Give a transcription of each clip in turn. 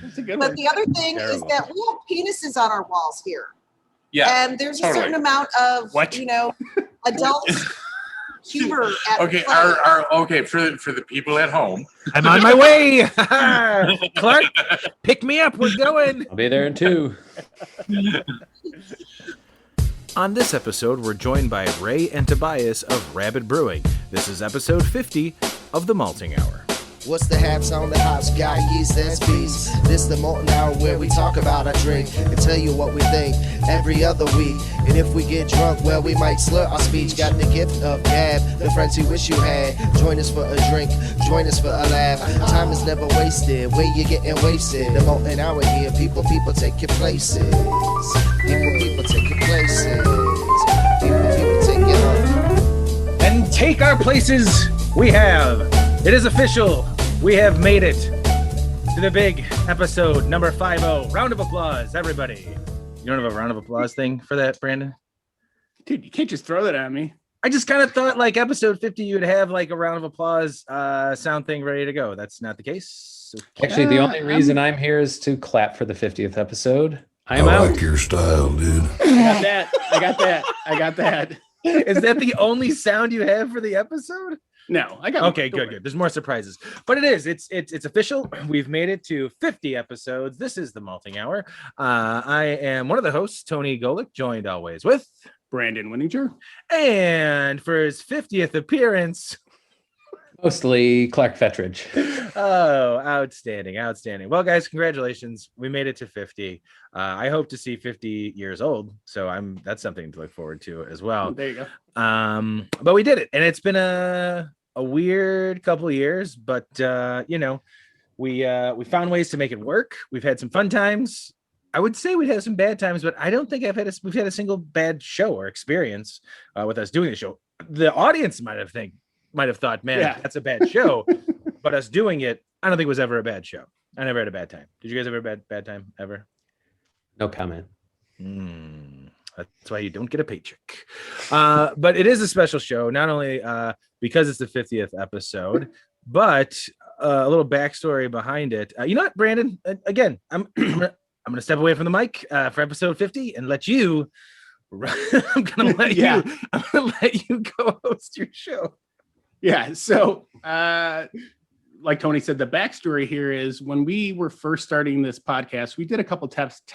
That's a good But one. the other thing is that we have penises on our walls here. Yeah. And there's a certain amount of, adult humor at Okay, play. for the people at home. I'm on my way. Clark, pick me up. We're going. I'll be there in 2. On this episode, we're joined by Ray and Tobias of Rabid Brewing. This is episode 50 of the Malting Hour. What's the haps on the hops? Got yeast, SBs. This the Molten Hour where we talk about our drink and tell you what we think every other week. And if we get drunk, well, we might slur our speech. Got the gift of gab, the friends you wish you had. Join us for a drink, join us for a laugh. Time is never wasted, where you getting wasted. The Molten Hour here, people take your places. People take your places. People take your home. And take our places. We have. It is official. We have made it to the big episode number 50. Round of applause, everybody. You don't have a round of applause thing for that, Brandon? Dude, you can't just throw that at me. I just kind of thought like episode 50, you'd have like a round of applause sound thing ready to go. That's not the case. Actually, the only reason I'm here is to clap for the 50th episode. I like your style, dude. I got that. Is that the only sound you have for the episode? No, I got. Okay, good. There's more surprises, but it's official. We've made it to 50 episodes. This is the Malting Hour. I am one of the hosts, Tony Golick, joined always with Brandon Winninger, and for his 50th appearance, mostly Clark Fettridge. Oh, outstanding. Well, guys, congratulations. We made it to 50. I hope to see 50 years old, so that's something to look forward to as well. There you go. But we did it, and it's been a weird couple of years, but we found ways to make it work. We've had some fun times. I would say we'd have some bad times, but I don't think we've had a single bad show or experience with us doing the show. The audience might have thought, man, that's a bad show. But us doing it, I don't think it was ever a bad show. I never had a bad time. Did you guys ever have a bad time ever? No comment. That's why you don't get a paycheck. But it is a special show, not only because it's the 50th episode, but a little backstory behind it. You know what, Brandon? Again, I'm going to step away from the mic for episode 50 and let you. I'm going to let you co-host your show. Yeah. So, like Tony said, the backstory here is when we were first starting this podcast, we did a couple test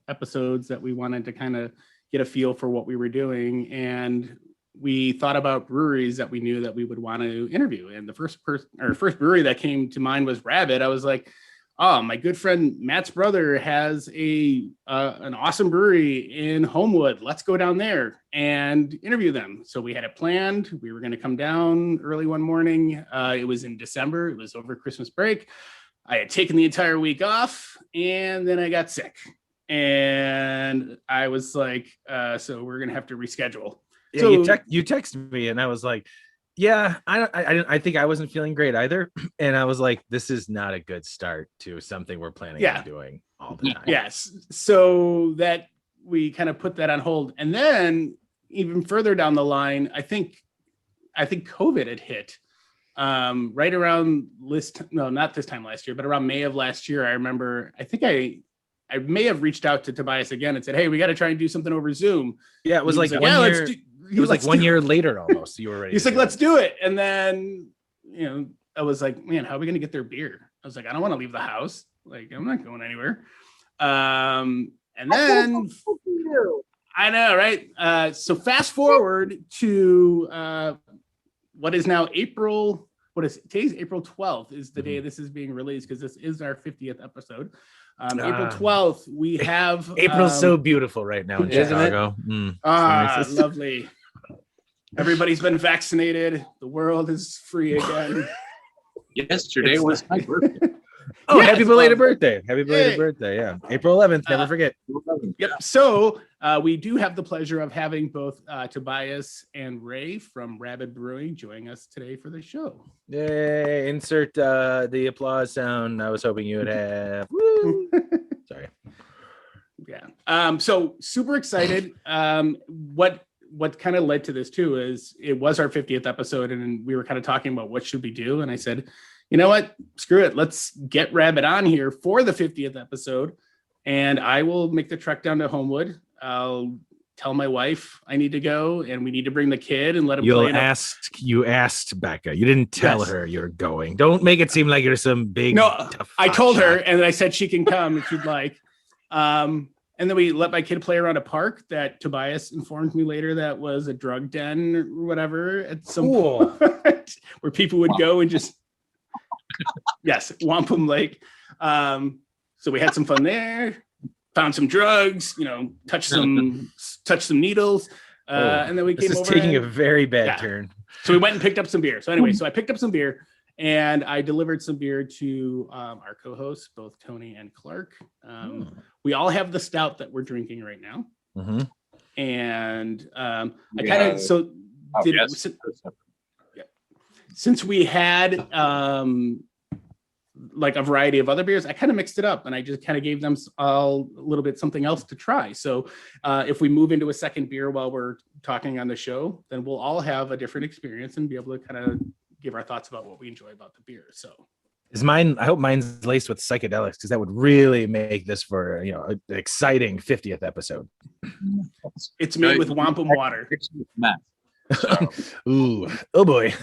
episodes that we wanted to kind of get a feel for what we were doing. And we thought about breweries that we knew that we would want to interview. And the first brewery that came to mind was Rabid. I was like, oh, my good friend Matt's brother has an awesome brewery in Homewood. Let's go down there and interview them. So we had it planned. We were going to come down early one morning. It was in December. It was over Christmas break. I had taken the entire week off, and then I got sick. And I was like, so we're going to have to reschedule. Yeah, so, you texted me, and I was like, yeah, I think I wasn't feeling great either. And I was like, this is not a good start to something we're planning on doing all the time. Yes. So that we kind of put that on hold. And then even further down the line, I think COVID had hit right around not this time last year, but around May of last year. I remember, I think I may have reached out to Tobias again and said, hey, we got to try and do something over Zoom. Yeah, it was like 1 year. It was like 1 year later almost. You were ready. He's like, let's do it. And then, I was like, man, how are we going to get their beer? I was like, I don't want to leave the house. Like, I'm not going anywhere. And then I know, right? So fast forward to what is now April. Today's April 12th is the day this is being released, because this is our 50th episode. April 12th, we have April's so beautiful right now in Chicago. Lovely. Everybody's been vaccinated. The world is free again. Yesterday was my birthday. Oh, yes, happy belated birthday. Happy belated birthday. Yeah. April 11th. Never forget. Yep. So we do have the pleasure of having both Tobias and Ray from Rabid Brewing joining us today for the show. Yay. Insert the applause sound I was hoping you would have. Woo. Sorry. Yeah. So super excited. What kind of led to this too is it was our 50th episode, and we were kind of talking about what should we do. And I said, you know what? Screw it. Let's get Rabid on here for the 50th episode. And I will make the trek down to Homewood. I'll tell my wife I need to go and we need to bring the kid and let him play. You asked Becca. You didn't tell her you're going. Don't make it seem like you're some big. No, I told her and then I said she can come if she'd like. And then we let my kid play around a park that Tobias informed me later that was a drug den or whatever at some point where people would go and just, yes, Wampum Lake. So we had some fun there, found some drugs, touched some needles. And then we came over. This is taking a very bad turn. So we went and picked up some beer. So anyway, I picked up some beer and I delivered some beer to our co-hosts, both Tony and Clark. We all have the stout that we're drinking right now. Mm-hmm. And I kind of, since we had like a variety of other beers, I kind of mixed it up and I just kind of gave them all a little bit something else to try. So if we move into a second beer while we're talking on the show, then we'll all have a different experience and be able to kind of give our thoughts about what we enjoy about the beer. So I hope mine's laced with psychedelics because that would really make this for an exciting 50th episode. It's made with wampum water. Ooh, oh boy.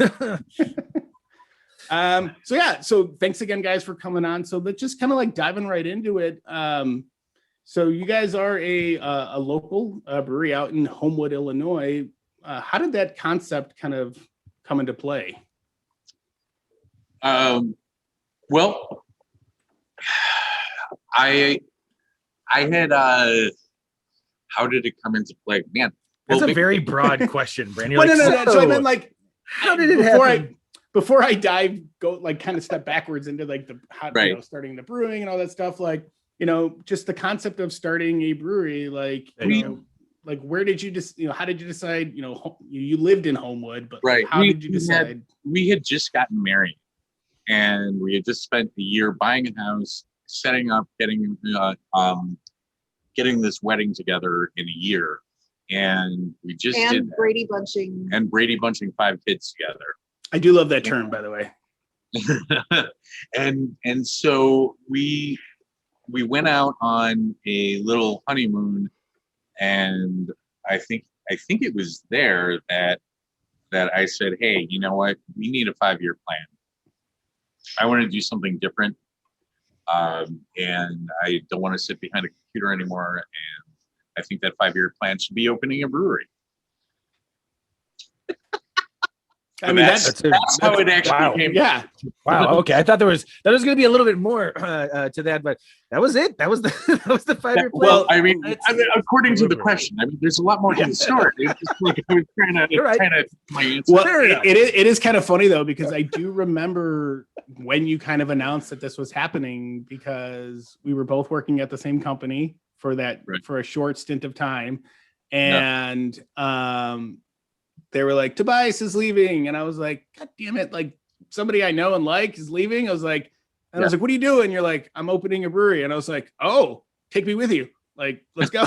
So thanks again, guys, for coming on. So let's just kind of like diving right into it. So you guys are a local brewery out in Homewood, Illinois. How did that concept kind of come into play? Well, I had how did it come into play? Man, that's a very broad question, Brandon. No. So I meant like, how did it happen? Before I kind of step backwards into like starting the brewing and all that stuff, like, just the concept of starting a brewery, like, like where did you just, how did you decide, you lived in Homewood, but how did you decide? We had just gotten married and we had just spent a year buying a house, setting up, getting this wedding together in a year. And we just did that. Brady bunching 5 kids together. I do love that term, by the way. and so we went out on a little honeymoon, and I think it was there that I said, hey, you know what? We need a 5-year plan. I want to do something different, and I don't want to sit behind a computer anymore. And I think that 5-year plan should be opening a brewery. I mean, that's how it actually came. Yeah. Wow. Okay. I thought there was going to be a little bit more to that, but that was it. That was the 5-year plan. Well, I mean, according to the question, there's a lot more to the story. It's just like I was trying to my answer. Well, it is kind of funny though, because I do remember when you kind of announced that this was happening, because we were both working at the same company for a short stint of time, and they were like, Tobias is leaving. And I was like, God damn it. Like, somebody I know and like is leaving. I was like, what are you doing? You're like, I'm opening a brewery. And I was like, oh, take me with you. Like, let's go.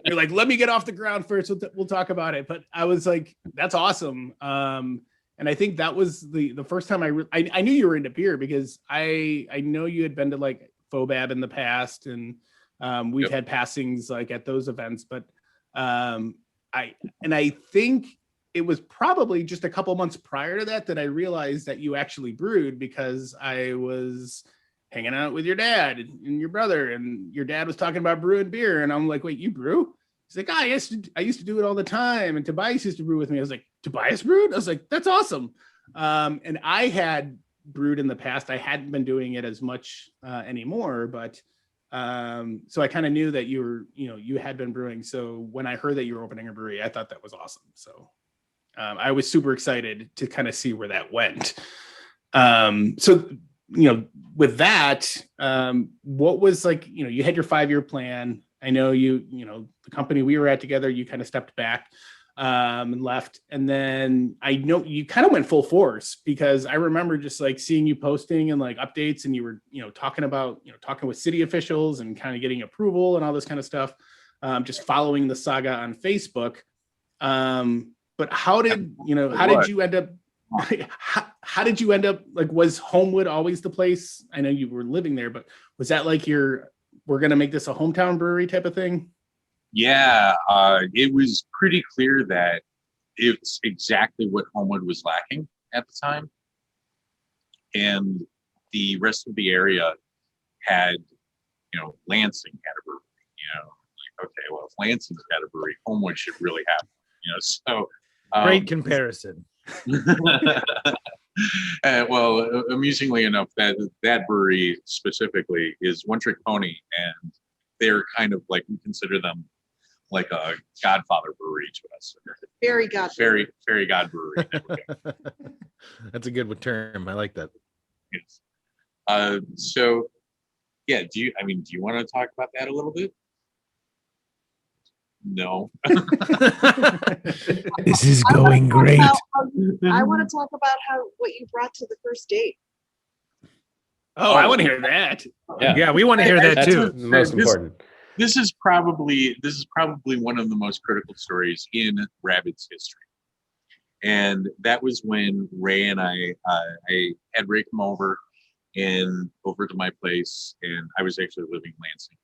You're like, let me get off the ground first. We'll talk about it. But I was like, that's awesome. And I think that was the first time I knew you were into beer, because I know you had been to like Fobab in the past, and we've had passings like at those events, but I think it was probably just a couple months prior to that I realized that you actually brewed, because I was hanging out with your dad and your brother, and your dad was talking about brewing beer, and I'm like, wait, you brew? He's like, I used to do it all the time, and Tobias used to brew with me. I was like, Tobias brewed? I was like, that's awesome. And I had brewed in the past. I hadn't been doing it as much anymore, but so I kind of knew that you had been brewing. So when I heard that you were opening a brewery, I thought that was awesome. So I was super excited to kind of see where that went. So with that, what was like, you had your 5-year plan. I know the company we were at together, you kind of stepped back and left. And then I know you kind of went full force, because I remember just like seeing you posting and like updates, and you were, talking about, talking with city officials and kind of getting approval and all this kind of stuff, just following the saga on Facebook. But how did you end up how did you end up, like, was Homewood always the place? I know you were living there, but was that like we're going to make this a hometown brewery type of thing? Yeah, it was pretty clear that it's exactly what Homewood was lacking at the time. And the rest of the area had, Lansing had a brewery, like, okay, well, if Lansing's got a brewery, Homewood should really have, so. Great comparison. Well, amusingly enough, that brewery specifically is One Trick Pony, and they're kind of like, we consider them like a godfather brewery to us. Fairy god. Fairy god brewery. That's a good term. I like that. Yes. So yeah, do you want to talk about that a little bit? No. This is going great. I want to talk about what you brought to the first date. Oh, I want to hear that. Yeah, we want to hear that That's too. the most important. This is probably one of the most critical stories in Rabid's history. And that was when Ray and I had Ray come over to my place, and I was actually living in Lansing.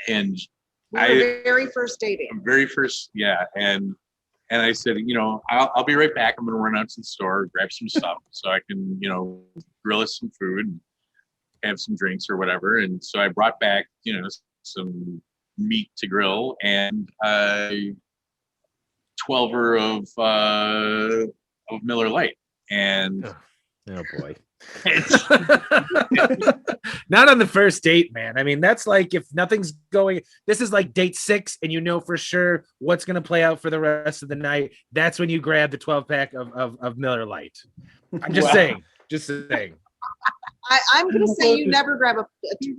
And very first dating. Very first, yeah. And I said, I'll be right back. I'm going to run out to the store, grab some stuff so I can, grill us some food and have some drinks or whatever. And so I brought back, some meat to grill and 12er of Miller Lite. And oh boy. Not on the first date, man. I mean, that's like if nothing's going, this is like date 6 and you know for sure what's going to play out for the rest of the night. That's when you grab the 12-pack of Miller Lite. I'm just saying. I'm going to say you never grab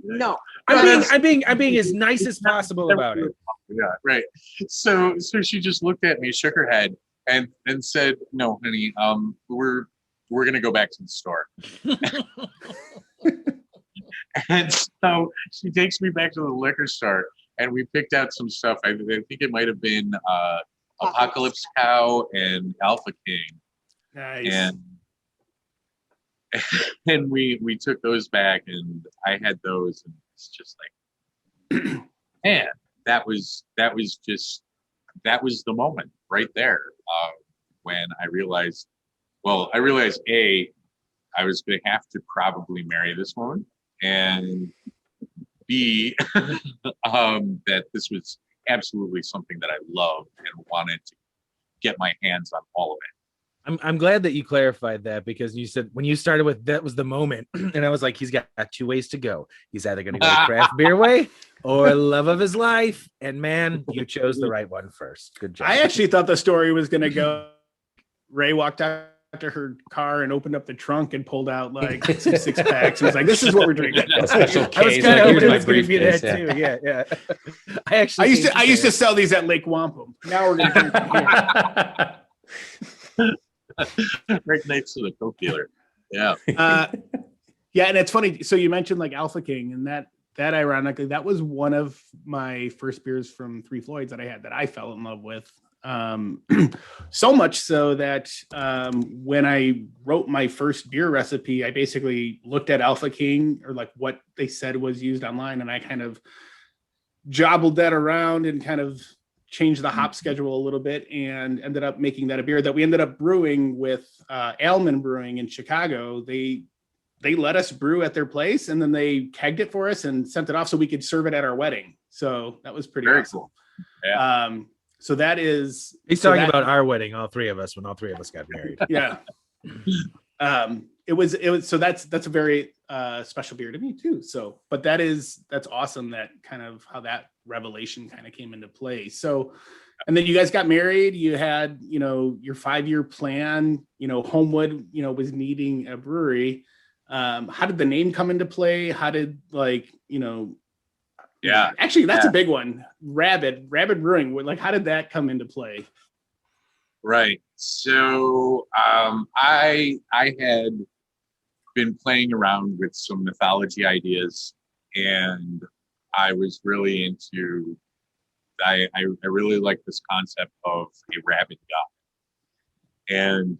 no. I'm being as nice as possible about it. Yeah, right. So she just looked at me, shook her head, and said, "No, honey, we're gonna go back to the store." And so she takes me back to the liquor store, and we picked out some stuff. I think it might have been Apocalypse Cow and Alpha King. Nice. And we took those back, and I had those, and it's just like, man, that was the moment right there when I realized A, I was going to have to probably marry this woman, and B, that this was absolutely something that I loved and wanted to get my hands on all of it. I'm glad that you clarified that, because you said when you started with that was the moment, and I was like, he's got 2 ways to go. He's either going to go the craft beer way or love of his life, and man, you chose the right one first. Good job. I actually thought the story was going to go. Ray walked out to her car and opened up the trunk and pulled out like some 6-packs. And was like, "This is what we're drinking." A special I was case. kind of Here's hoping it my was going to be that briefcase, too. Yeah. I used to sell these at Lake Wampum. Now we're going to drink them here. Right next to the Coke dealer. Yeah. Yeah, and it's funny. So you mentioned like Alpha King, and that ironically, that was one of my first beers from Three Floyds that I had that I fell in love with. So much so that when I wrote my first beer recipe, I basically looked at Alpha King, or like what they said was used online, and I kind of jobbled that around and kind of changed the hop schedule a little bit and ended up making that a beer that we ended up brewing with Alman Brewing in Chicago. They let us brew at their place, and then they kegged it for us and sent it off so we could serve it at our wedding. So that was pretty awesome. Cool. Yeah. So that is. He's talking about our wedding, all 3 of us, when all 3 of us got married. Yeah. It was so that's a very special beer to me too. So, but that's awesome, that kind of how that revelation kind of came into play. So, and then you guys got married, you had, your 5-year plan, Homewood, was needing a brewery. How did the name come into play? How did Yeah. Actually, that's a big one. Rabid Brewing. Like, how did that come into play? Right. So I had been playing around with some mythology ideas, and I was really into. I really like this concept of a rabid god, And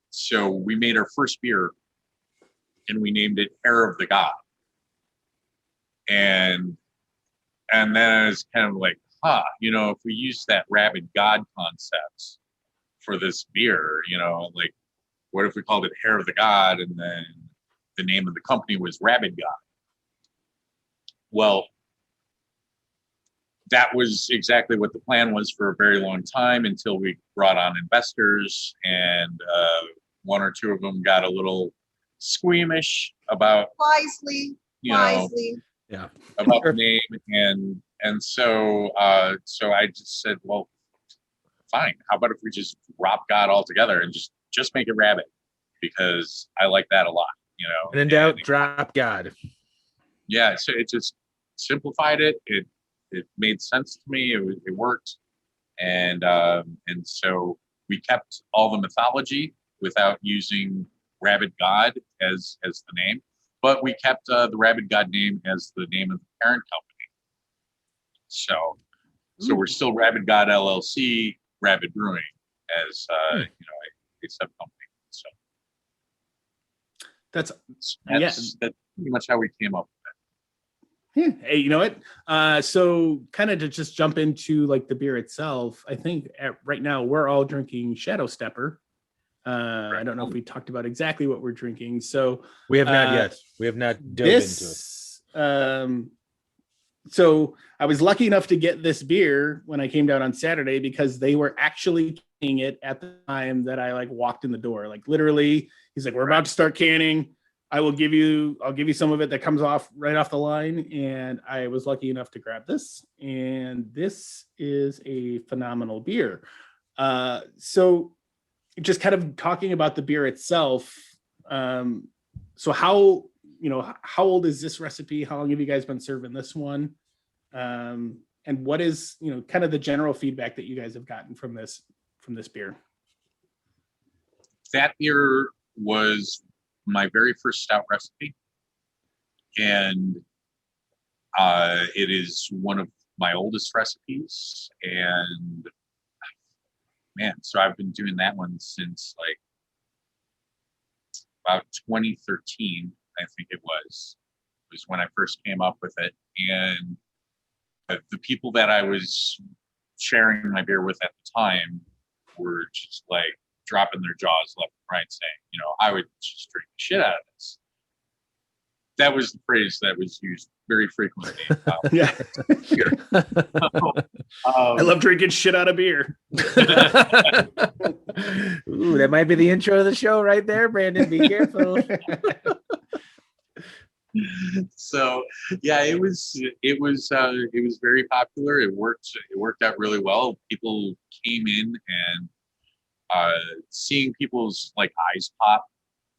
so we made our first beer, and we named it Hair of the God. And then I was kind of like, if we use that Rabid God concept for this beer, like, what if we called it Hair of the God, and then the name of the company was Rabid God? Well, that was exactly what the plan was for a very long time, until we brought on investors, and one or two of them got a little squeamish about Wisely. about the name, and so I just said, well, fine. How about if we just drop God altogether and just make it Rabid, because I like that a lot, And in doubt, drop God. Yeah, so it just simplified it. It made sense to me. It worked, and so we kept all the mythology without using Rabid God as the name, but we kept the Rabid God name as the name of the parent company. So we're still Rabid God LLC, Rabid Brewing as a sub company. So that's pretty much how we came up. Yeah. Hey, you know what? So kind of to just jump into like the beer itself, I think right now we're all drinking Shadow Stepper. I don't know if we talked about exactly what we're drinking. So we have not yet. We have not dove into it. So I was lucky enough to get this beer when I came down on Saturday, because they were actually canning it at the time that I walked in the door. Like literally, he's like, "We're about to start canning. I'll give you some of it that comes off right off the line." And I was lucky enough to grab this, and this is a phenomenal beer. So just kind of talking about the beer itself. So how old is this recipe? How long have you guys been serving this one? And what is, kind of the general feedback that you guys have gotten from this beer? That beer was my very first stout recipe, and it is one of my oldest recipes. And man, so I've been doing that one since about 2013, I think it was when I first came up with it. And the people that I was sharing my beer with at the time were just dropping their jaws left and right, saying, I would just drink the shit out of this. That was the phrase that was used very frequently. Yeah. I love drinking shit out of beer. Ooh, that might be the intro of the show right there, Brandon. Be careful. So yeah, it was very popular. It worked out really well. People came in, and seeing people's eyes pop,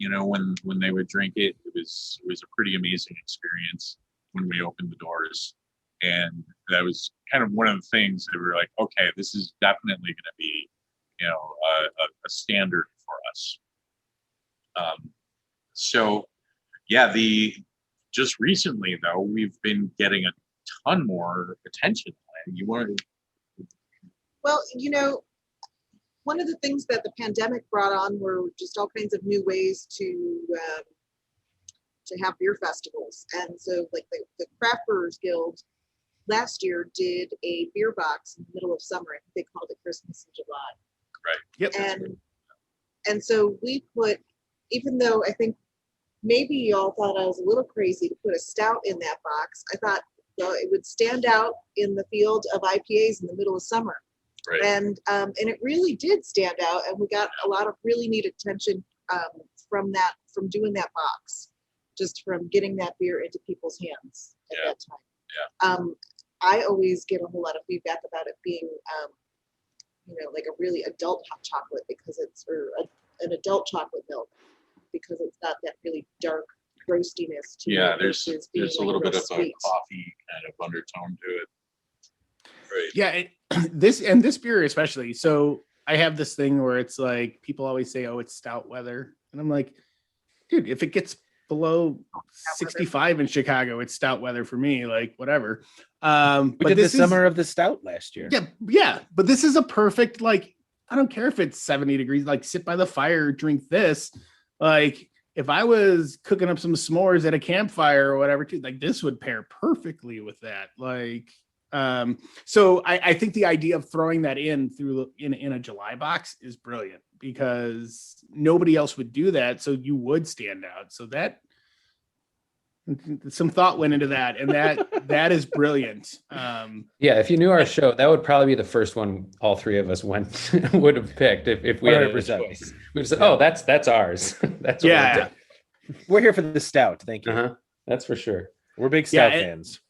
when they would drink it, it was a pretty amazing experience when we opened the doors. And that was kind of one of the things that we were like, okay, this is definitely going to be, a standard for us. So yeah, just recently though, we've been getting a ton more attention. You want to? Well, one of the things that the pandemic brought on were just all kinds of new ways to have beer festivals. And so the Craft Brewers Guild last year did a beer box in the middle of summer. I think they called it Christmas in July. Right. Yep. And so we put, even though I think maybe y'all thought I was a little crazy to put a stout in that box, I thought it would stand out in the field of IPAs in the middle of summer. Right. And it really did stand out, and we got a lot of really neat attention from doing that box, just from getting that beer into people's hands at that time. Yeah. I always get a whole lot of feedback about it being, like a really adult hot chocolate, because an adult chocolate milk, because it's got that really dark roastiness to it. Yeah, there's a little bit of sweet. a coffee kind of undertone to it. Right. Yeah, this beer especially. So I have this thing where it's like people always say, "Oh, it's stout weather," and I'm like, dude, if it gets below 65 in Chicago, it's stout weather for me. Whatever. We did the summer of the stout last year. Yeah, but this is a perfect I don't care if it's 70 degrees, like sit by the fire, drink this. Like if I was cooking up some s'mores at a campfire or whatever, too, like this would pair perfectly with that. Like, so I think the idea of throwing that in a July box is brilliant because nobody else would do that. So you would stand out. So that some thought went into that, and that is brilliant. Yeah, if you knew our show, that would probably be the first one all three of us would have picked if we had a 100%. choice. We'd say, "Oh, that's ours." That's what Yeah. We're here for the stout. Thank you. Uh-huh. That's for sure. We're big stout Yeah, fans.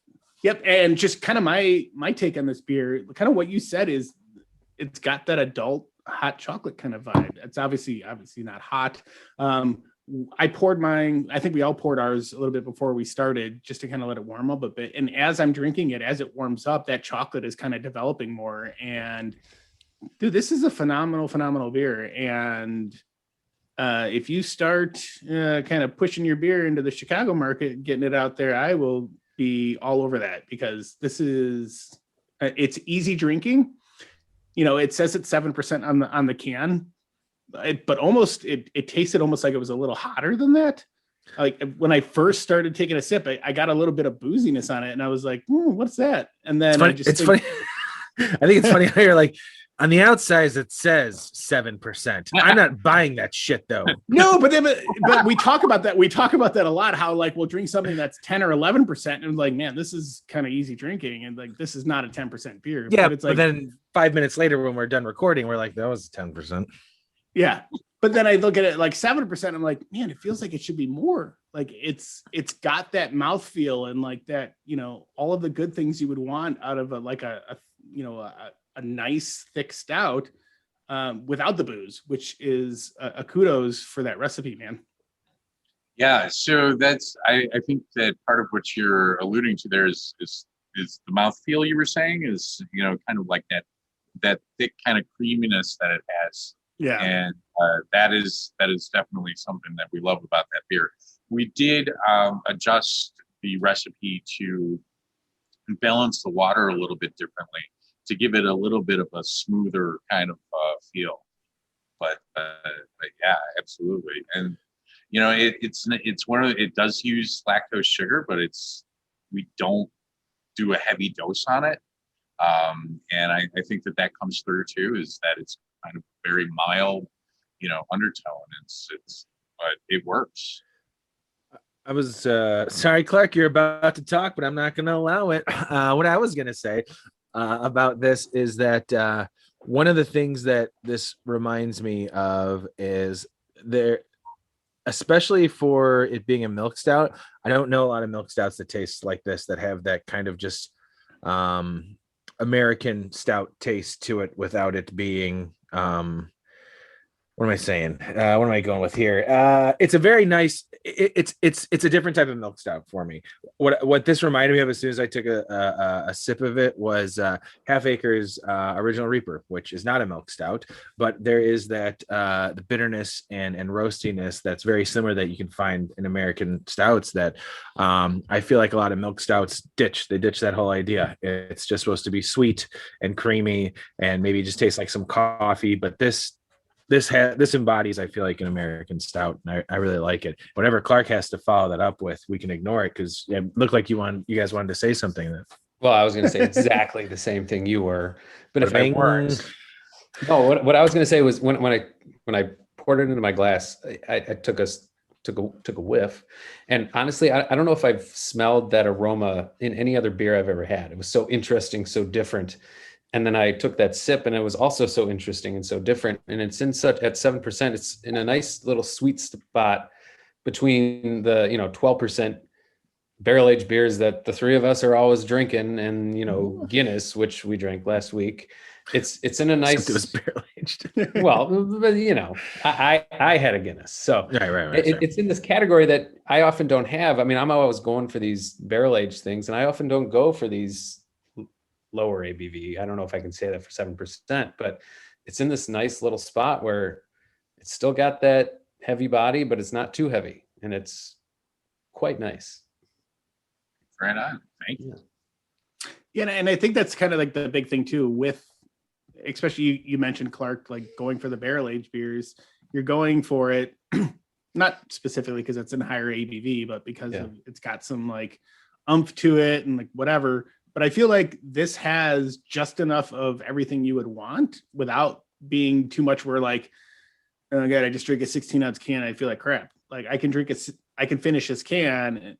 Yep, and just kind of my take on this beer, kind of what you said is it's got that adult hot chocolate kind of vibe. It's obviously not hot. I poured mine. I think we all poured ours a little bit before we started just to kind of let it warm up a bit. And as I'm drinking it, as it warms up, that chocolate is kind of developing more. And dude, this is a phenomenal beer. And if you start kind of pushing your beer into the Chicago market, getting it out there, I will be all over that because this is it's easy drinking. You know, it says it's 7% on the can. But almost it tasted almost like it was a little hotter than that. Like when I first started taking a sip, I got a little bit of booziness on it, and I was like, "What's that?" And then It's funny. I think it's funny how you're like, on the outside it says 7%. I'm not buying that shit though. No, but we talk about that. We talk about that a lot. How like we'll drink something that's 10 or 11%, and like, man, this is kind of easy drinking, and like this is not a 10% beer. Yeah, but it's like, but then 5 minutes later when we're done recording, we're like, that was 10%. yeah. But then I look at it like 7%. I'm like, man, it feels like it should be more. Like it's got that mouthfeel and like that, you know, all of the good things you would want out of a nice thick stout without the booze, which is a kudos for that recipe, man. Yeah, so that's I think that part of what you're alluding to there is the mouthfeel you were saying is, you know, kind of like that thick kind of creaminess that it has. Yeah. And that is definitely something that we love about that beer. We did adjust the recipe to balance the water a little bit differently to give it a little bit of a smoother kind of feel. But yeah, absolutely. And you know, it's one of it does use lactose sugar, but we don't do a heavy dose on it. And I think that comes through too, is that it's kind of very mild, you know, undertone. But it works. I was sorry, Clark, you're about to talk, but I'm not going to allow it. What I was going to say about this is that one of the things that this reminds me of is there, especially for it being a milk stout. I don't know a lot of milk stouts that taste like this, that have that kind of just American stout taste to it without it being what am I saying? What am I going with here? It's a very nice. It's a different type of milk stout for me. What this reminded me of as soon as I took a sip of it was Half Acre's Original Reaper, which is not a milk stout, but there is that the bitterness and roastiness that's very similar that you can find in American stouts that I feel like a lot of milk stouts ditch. They ditch that whole idea. It's just supposed to be sweet and creamy and maybe just taste like some coffee, but this embodies, I feel like, an American stout, and I really like it. Whatever Clark has to follow that up with, we can ignore it because it looked like you guys wanted to say something. Well, I was going to say exactly the same thing you were, but if I Bang. weren't, no. What I was going to say was when I poured it into my glass, I took a whiff, and honestly, I don't know if I've smelled that aroma in any other beer I've ever had. It was so interesting, so different. And then I took that sip, and it was also so interesting and so different. And it's at 7%. It's in a nice little sweet spot between the 12% barrel aged beers that the three of us are always drinking, and Guinness, which we drank last week. It's in a nice. It was barrel aged. Well, but I had a Guinness, so right. It's in this category that I often don't have. I mean, I'm always going for these barrel aged things, and I often don't go for these lower ABV. I don't know if I can say that for 7%, but it's in this nice little spot where it's still got that heavy body, but it's not too heavy, and it's quite nice. Right on. Thank you. Yeah, and I think that's kind of like the big thing too with especially you mentioned, Clark, like going for the barrel aged beers, you're going for it, not specifically because it's in higher ABV, but because it's got some like umph to it and like whatever. But I feel like this has just enough of everything you would want without being too much where like, oh God, I just drink a 16-ounce can. I feel like crap. Like I can finish this can.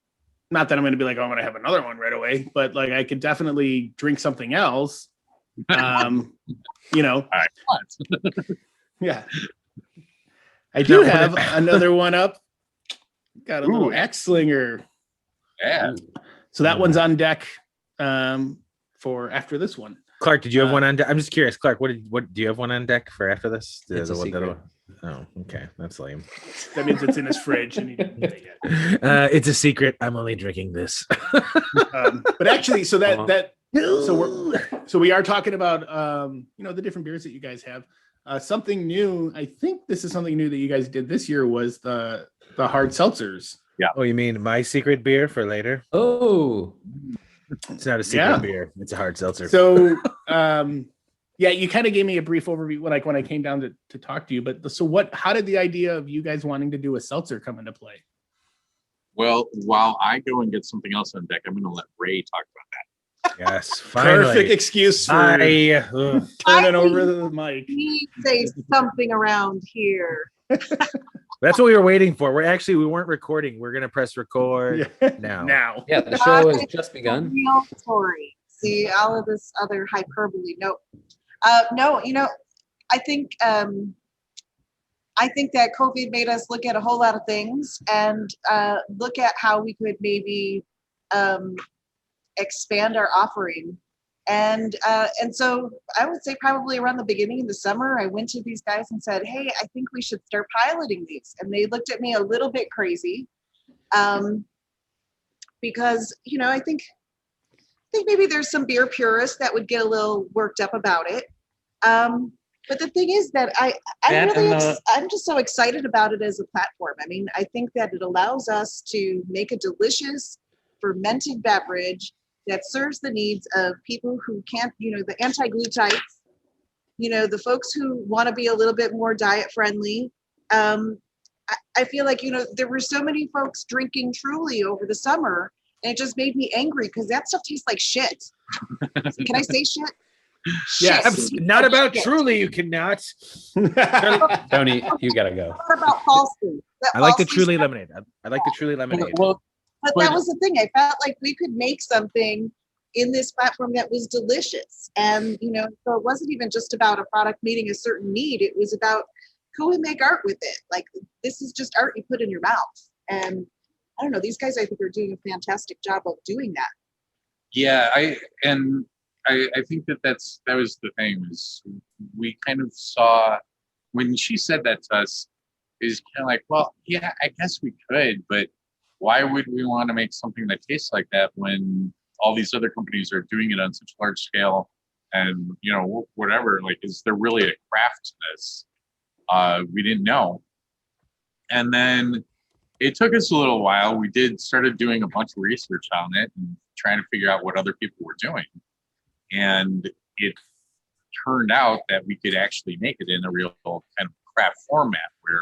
Not that I'm going to be like, oh, I'm going to have another one right away, but like I could definitely drink something else. Yeah. I do have another one up. Got a little X Slinger. Yeah. So that one's on deck for after this one. Clark, did you have one on deck? I'm just curious, Clark. What do you have one on deck for after this? It's a secret. Oh, okay, that's lame. That means it's in his fridge and he didn't get it yet. It's a secret. I'm only drinking this. But actually, so we are talking about the different beers that you guys have. Something new. I think this is something new that you guys did this year was the hard seltzers. Yeah. Oh, you mean my secret beer for later? Oh, it's not a secret beer. It's a hard seltzer. So, you kind of gave me a brief overview when I came down to talk to you. But how did the idea of you guys wanting to do a seltzer come into play? Well, while I go and get something else on deck, I'm going to let Ray talk about that. Yes, finally. Perfect excuse for turning over the mic. Please say something around here. That's what we were waiting for. We weren't recording. We're gonna press record now. Yeah, the show has just begun. Real story. See all of this other hyperbole. No. I think that COVID made us look at a whole lot of things and look at how we could maybe expand our offering. And so I would say probably around the beginning of the summer, I went to these guys and said, hey, I think we should start piloting these. And they looked at me a little bit crazy because, I think maybe there's some beer purists that would get a little worked up about it. But the thing is that I'm just so excited about it as a platform. I mean, I think that it allows us to make a delicious fermented beverage that serves the needs of people who can't, the anti-glutites, the folks who want to be a little bit more diet friendly. I feel like, there were so many folks drinking Truly over the summer, and it just made me angry because that stuff tastes like shit. Can I say shit? Yes. Not about Truly, you cannot. Tony, you gotta go. What about falsely? I like the Truly lemonade. I like the Truly lemonade. Well, but that was the thing. I felt like we could make something in this platform that was delicious. And, so it wasn't even just about a product meeting a certain need. It was about who would make art with it. Like, this is just art you put in your mouth. And I don't know, these guys, I think, are doing a fantastic job of doing that. Yeah, I think that was the thing, is we kind of saw when she said that to us, is kind of like, well, yeah, I guess we could, but why would we want to make something that tastes like that when all these other companies are doing it on such a large scale? And, whatever, like, is there really a craft to this? We didn't know. And then it took us a little while. We started doing a bunch of research on it and trying to figure out what other people were doing. And it turned out that we could actually make it in a real kind of craft format where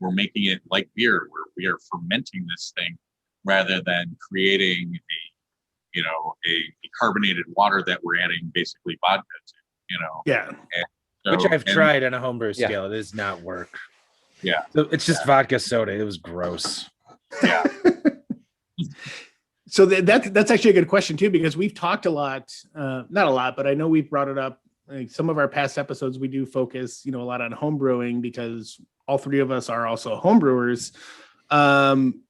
we're making it like beer, where we are fermenting this thing rather than creating a carbonated water that we're adding basically vodka to, Yeah. Which I've tried on a homebrew scale. It does not work. Yeah. So it's just vodka soda. It was gross. Yeah. So that's actually a good question too, because we've talked a lot, not a lot, but I know we've brought it up. Like some of our past episodes, we do focus, a lot on home brewing because all three of us are also home brewers. Finding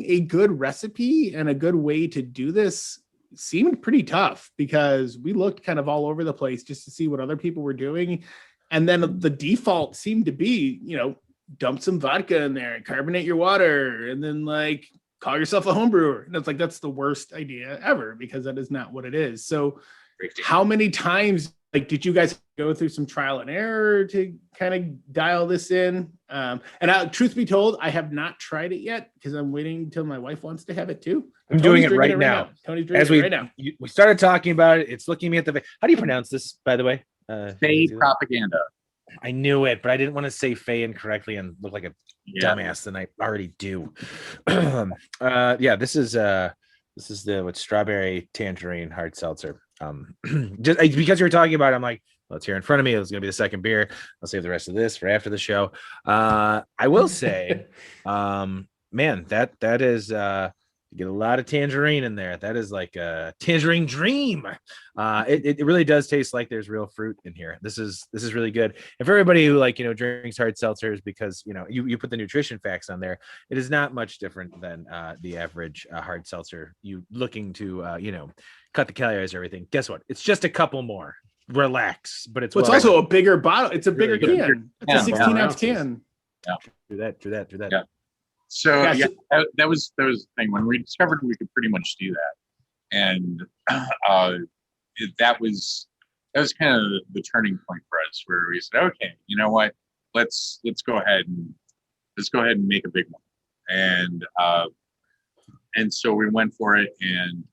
a good recipe and a good way to do this seemed pretty tough because we looked kind of all over the place just to see what other people were doing. And then the default seemed to be, dump some vodka in there and carbonate your water and then like call yourself a home brewer. And it's like, that's the worst idea ever because that is not what it is. So how many times, like, did you guys go through some trial and error to kind of dial this in? Truth be told, I have not tried it yet because I'm waiting until my wife wants to have it too. I'm doing it right now. Tony's drinking As it right now. we started talking about it, it's looking me at the. How do you pronounce this, by the way? Fey propaganda. I knew it, but I didn't want to say Fey incorrectly and look like a dumbass than I already do. Yeah, this is the with strawberry tangerine hard seltzer. Just because you were talking about it, I'm like, well, it's here in front of me. It's gonna be the second beer. I'll save the rest of this for after the show. I will say, man, that is you get a lot of tangerine in there. That is like a tangerine dream. It really does taste like there's real fruit in here. This is really good. And for everybody who drinks hard seltzers, because you put the nutrition facts on there, it is not much different than the average hard seltzer. You looking to cut the calories, everything. Guess what? It's just a couple more. Relax, but it's also a bigger bottle. It's a bigger really can. It's a 16-ounce can. Do that. Yeah. So that was the thing when we discovered we could pretty much do that, and that was kind of the turning point for us, where we said, okay, you know what, let's go ahead and make a big one, and so we went for it, and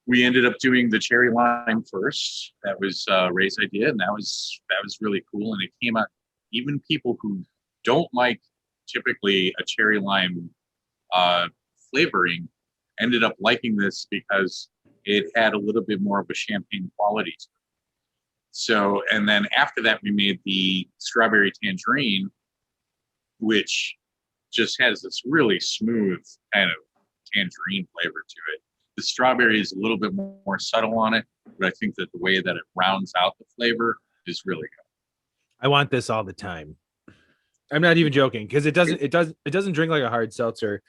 we ended up doing the cherry lime first. That was Ray's idea, and that was really cool, and it came out. Even people who don't like typically a cherry lime flavoring ended up liking this because it had a little bit more of a champagne quality to it. So, and then after that, we made the strawberry tangerine, which just has this really smooth kind of tangerine flavor to it. The strawberry is a little bit more subtle on it, but I think that the way that it rounds out the flavor is really good. I want this all the time. I'm not even joking, because it doesn't drink like a hard seltzer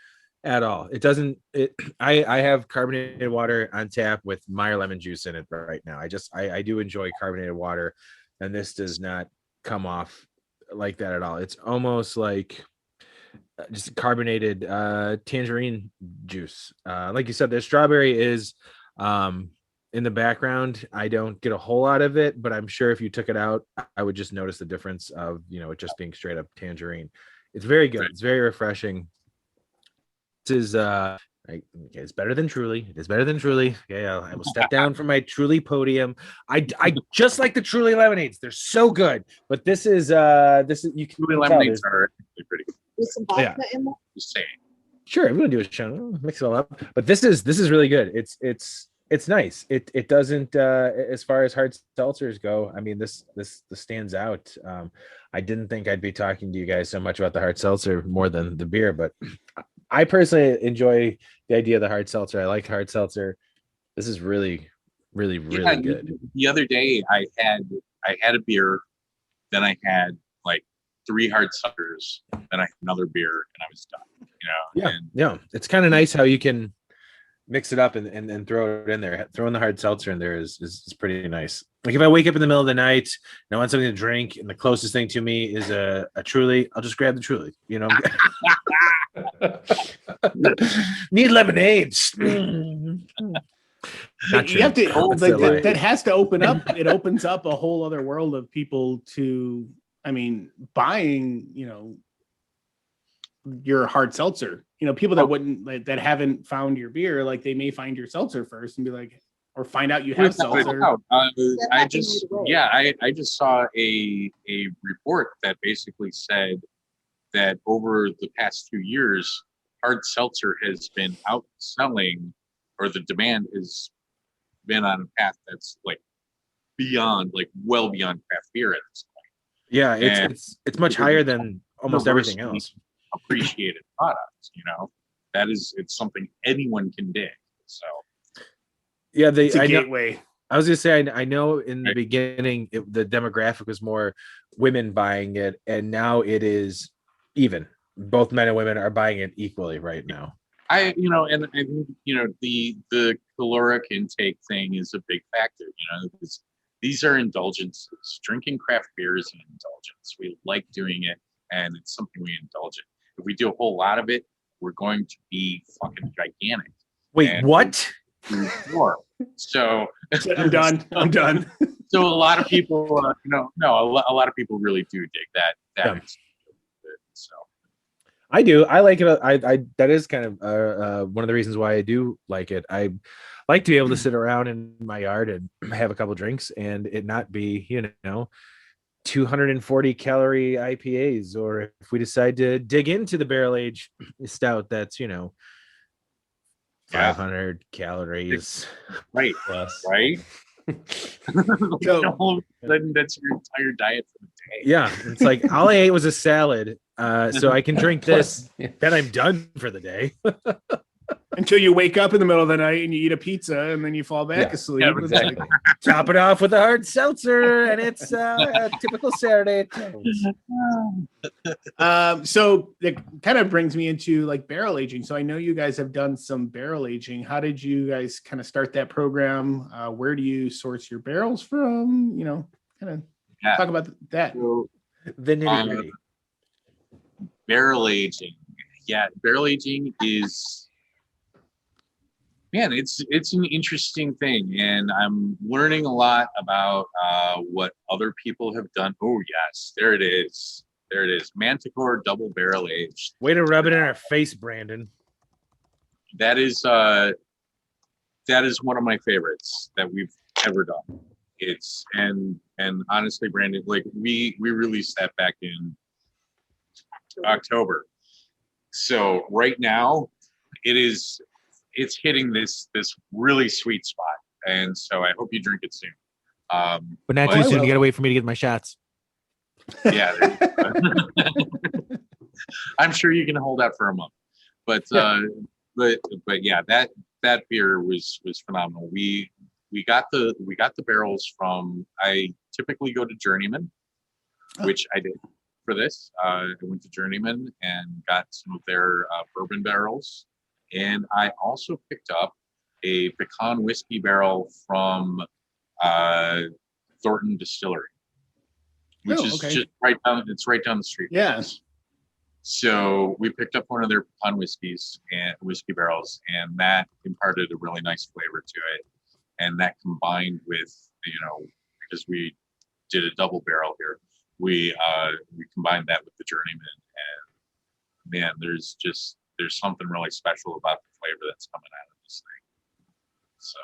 at all. It doesn't. I have carbonated water on tap with Meyer lemon juice in it right now. I do enjoy carbonated water, and this does not come off like that at all. It's almost like just carbonated tangerine juice. Like you said, the strawberry is in the background. I don't get a whole lot of it, but I'm sure if you took it out, I would just notice the difference of it just being straight up tangerine. It's very good. It's very refreshing. This is it's better than Truly. It is better than Truly. Yeah, I will step down from my Truly podium. I just like the Truly lemonades. They're so good. But this is you can Truly lemonades are pretty good. With some vodka in there. Just saying. Sure, I'm gonna do a show, mix it all up. But this is really good. It's nice. It doesn't as far as hard seltzers go. I mean, this stands out. I didn't think I'd be talking to you guys so much about the hard seltzer more than the beer, but I personally enjoy the idea of the hard seltzer. I like hard seltzer. This is really, really, really good. The other day I had a beer, then I had like 3 hard seltzers, then I had another beer, and I was done. Yeah. It's kind of nice how you can mix it up and throw it in there. Throwing the hard seltzer in there is pretty nice. Like if I wake up in the middle of the night and I want something to drink, and the closest thing to me is a Truly, I'll just grab the Truly. Need lemonades. You have to. That has to open up. It opens up a whole other world of people to. I mean, buying. Your hard seltzer. People that wouldn't that haven't found your beer, like they may find your seltzer first and be like, or find out you have seltzer. I just saw a report that basically said that over the past 2 years, hard seltzer has been outselling, or the demand has been on a path that's like well beyond craft beer at this point. Yeah, it's much higher than almost everything else. Appreciated products, it's something anyone can dig. So yeah, it's a gateway. I was gonna say, I know in the beginning the demographic was more women buying it, and now it is even. Both men and women are buying it equally right now. I the caloric intake thing is a big factor. Because these are indulgences. Drinking craft beer is an indulgence. We like doing it, and it's something we indulge in. If we do a whole lot of it, we're going to be fucking gigantic. Wait, what? Sure. So I'm done. So a lot of people, a lot of people really do dig that. I do. I like it. I that is kind of one of the reasons why I do like it. I like to be able to sit around in my yard and have a couple drinks and it not be, 240 calorie IPAs, or if we decide to dig into the barrel age stout, that's 500 calories Right. plus. Right. So- All of a sudden, that's your entire diet for the day. Yeah, it's like all I ate was a salad, so I can drink this. Yeah. Then I'm done for the day. Until you wake up in the middle of the night and you eat a pizza and then you fall back Yeah. asleep. Yeah, It's like- Exactly. Top it off with a hard seltzer, and it's a typical Saturday at Tones. So it kind of brings me into like barrel aging. So I know you guys have done some barrel aging. How did you guys kind of start that program? Where do you source your barrels from? Kind of Yeah. talk about that. So, The nitty gritty. barrel aging. Yeah, barrel aging is, man, it's an interesting thing, and I'm learning a lot about what other people have done. Oh yes, there it is. There it is. Manticore double barrel aged. Way to rub it in our face, Brandon. That is one of my favorites that we've ever done. It's and honestly, Brandon, like we released that back in October. So right now it's hitting this really sweet spot. And so I hope you drink it soon. But not Well, too I soon. will. You gotta wait for me to get my shots. Yeah. I'm sure you can hold out for a month. But yeah, that beer was phenomenal. We got the barrels from, I typically go to Journeyman, which I did for this. I went to Journeyman and got some of their bourbon barrels. And I also picked up a pecan whiskey barrel from Thornton Distillery, which is okay. just right down. It's right down the street. Yeah. So we picked up one of their pecan whiskeys and whiskey barrels, and that imparted a really nice flavor to it. And that combined with, because we did a double barrel here, we combined that with the Journeyman, and man, there's something really special about the flavor that's coming out of this thing. So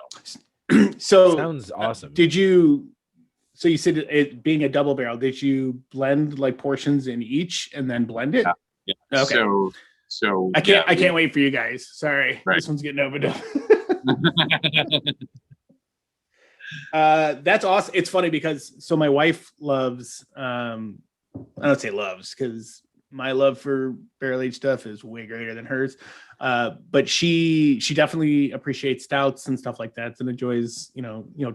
So Sounds awesome. so you said it being a double barrel, did you blend like portions in each and then blend it? yeah. Okay. So I can't wait for you guys. Sorry. Right. This one's getting overdone. That's awesome. It's funny because my wife loves, I don't say loves because my love for barrel aged stuff is way greater than hers. But she definitely appreciates stouts and stuff like that and enjoys,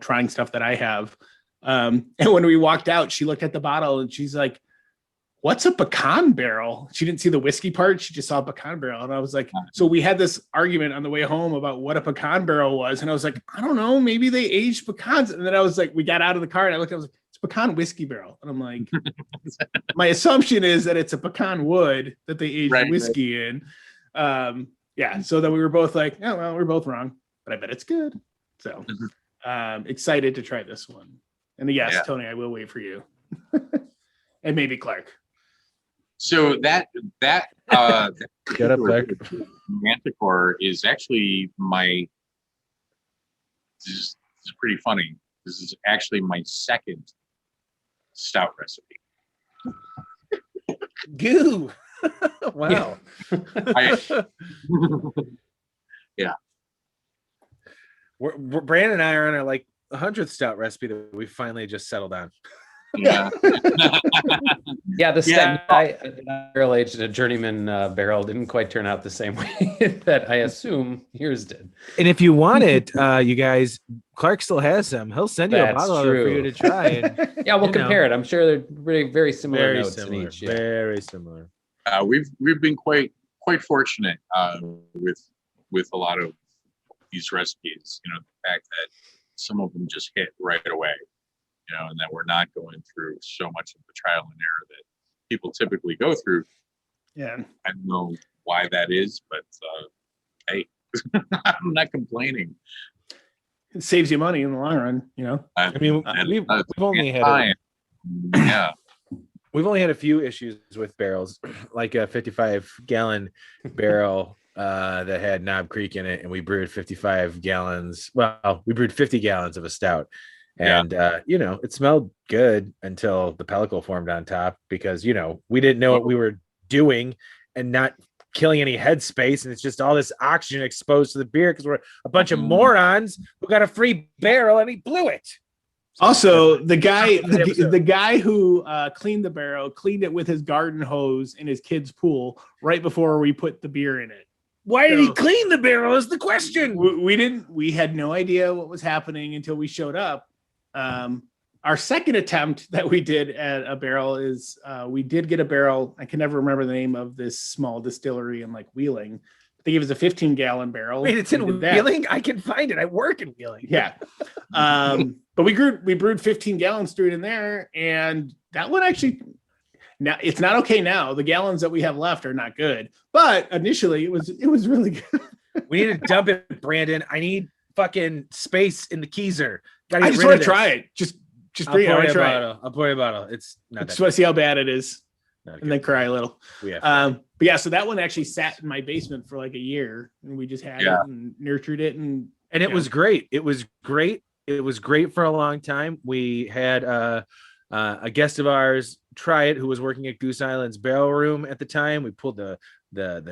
trying stuff that I have. And when we walked out, she looked at the bottle and she's like, "What's a pecan barrel?" She didn't see the whiskey part. She just saw a pecan barrel. And I was like, so we had this argument on the way home about what a pecan barrel was. And I was like, I don't know, maybe they aged pecans. And then I was like, we got out of the car and I looked, I was like, it's a pecan whiskey barrel. And I'm like, my assumption is that it's a pecan wood that they aged Right, whiskey in. Yeah. So then we were both like, oh, well, we're both wrong, but I bet it's good. So excited to try this one. And yes, Yeah. Tony, I will wait for you. And maybe Clark. So that Get up, Clark. Manticore is actually this is pretty funny. This is actually my second stout recipe. Goo. Wow. Yeah. We're Brandon and I are on our like 100th stout recipe that we finally just settled on. Yeah. Yeah, the Yeah. stout barrel aged in a Journeyman barrel didn't quite turn out the same way that I assume yours did. And if you want it, you guys, Clark still has some. He'll send you a That's bottle of it for true. you to try. And Yeah, we'll You know. compare it. I'm sure they're very, very similar very notes similar. in each. Yeah. Very similar. We've been quite fortunate with a lot of these recipes. The fact that some of them just hit right away. And that we're not going through so much of the trial and error that people typically go through. Yeah. I don't know why that is, but hey, I'm not complaining. It saves you money in the long run, I mean, we've only had it. Yeah, We've only had a few issues with barrels, like a 55-gallon barrel that had Knob Creek in it, and we brewed 55 gallons. Well, we brewed 50 gallons of a stout, and it smelled good until the pellicle formed on top because we didn't know what we were doing and not killing any headspace, and it's just all this oxygen exposed to the beer because we're a bunch of morons who got a free barrel and he blew it. Also, the guy who cleaned the barrel cleaned it with his garden hose in his kid's pool right before we put the beer in it. Why did he clean the barrel is the question. We had no idea what was happening until we showed up. Our second attempt that we did at a barrel is we did get a barrel. I can never remember the name of this small distillery in like Wheeling. They gave us a 15-gallon barrel. Wait, it's in Wheeling? I can find it. I work in Wheeling. Yeah. But we brewed 15 gallons through it in there, and that one actually, now it's not okay now. The gallons that we have left are not good, but initially it was really good. We need to dump it, Brandon. I need fucking space in the Keezer. I just want to try it. Just bring it. I'll pour you a bottle. It's not. I just want to see how bad it is, and then cry a little. But yeah, so that one actually sat in my basement for like a year, and we just had it and nurtured it, and it was great. It was great. It was great for a long time. We had a guest of ours try it who was working at Goose Island's barrel room at the time. We pulled the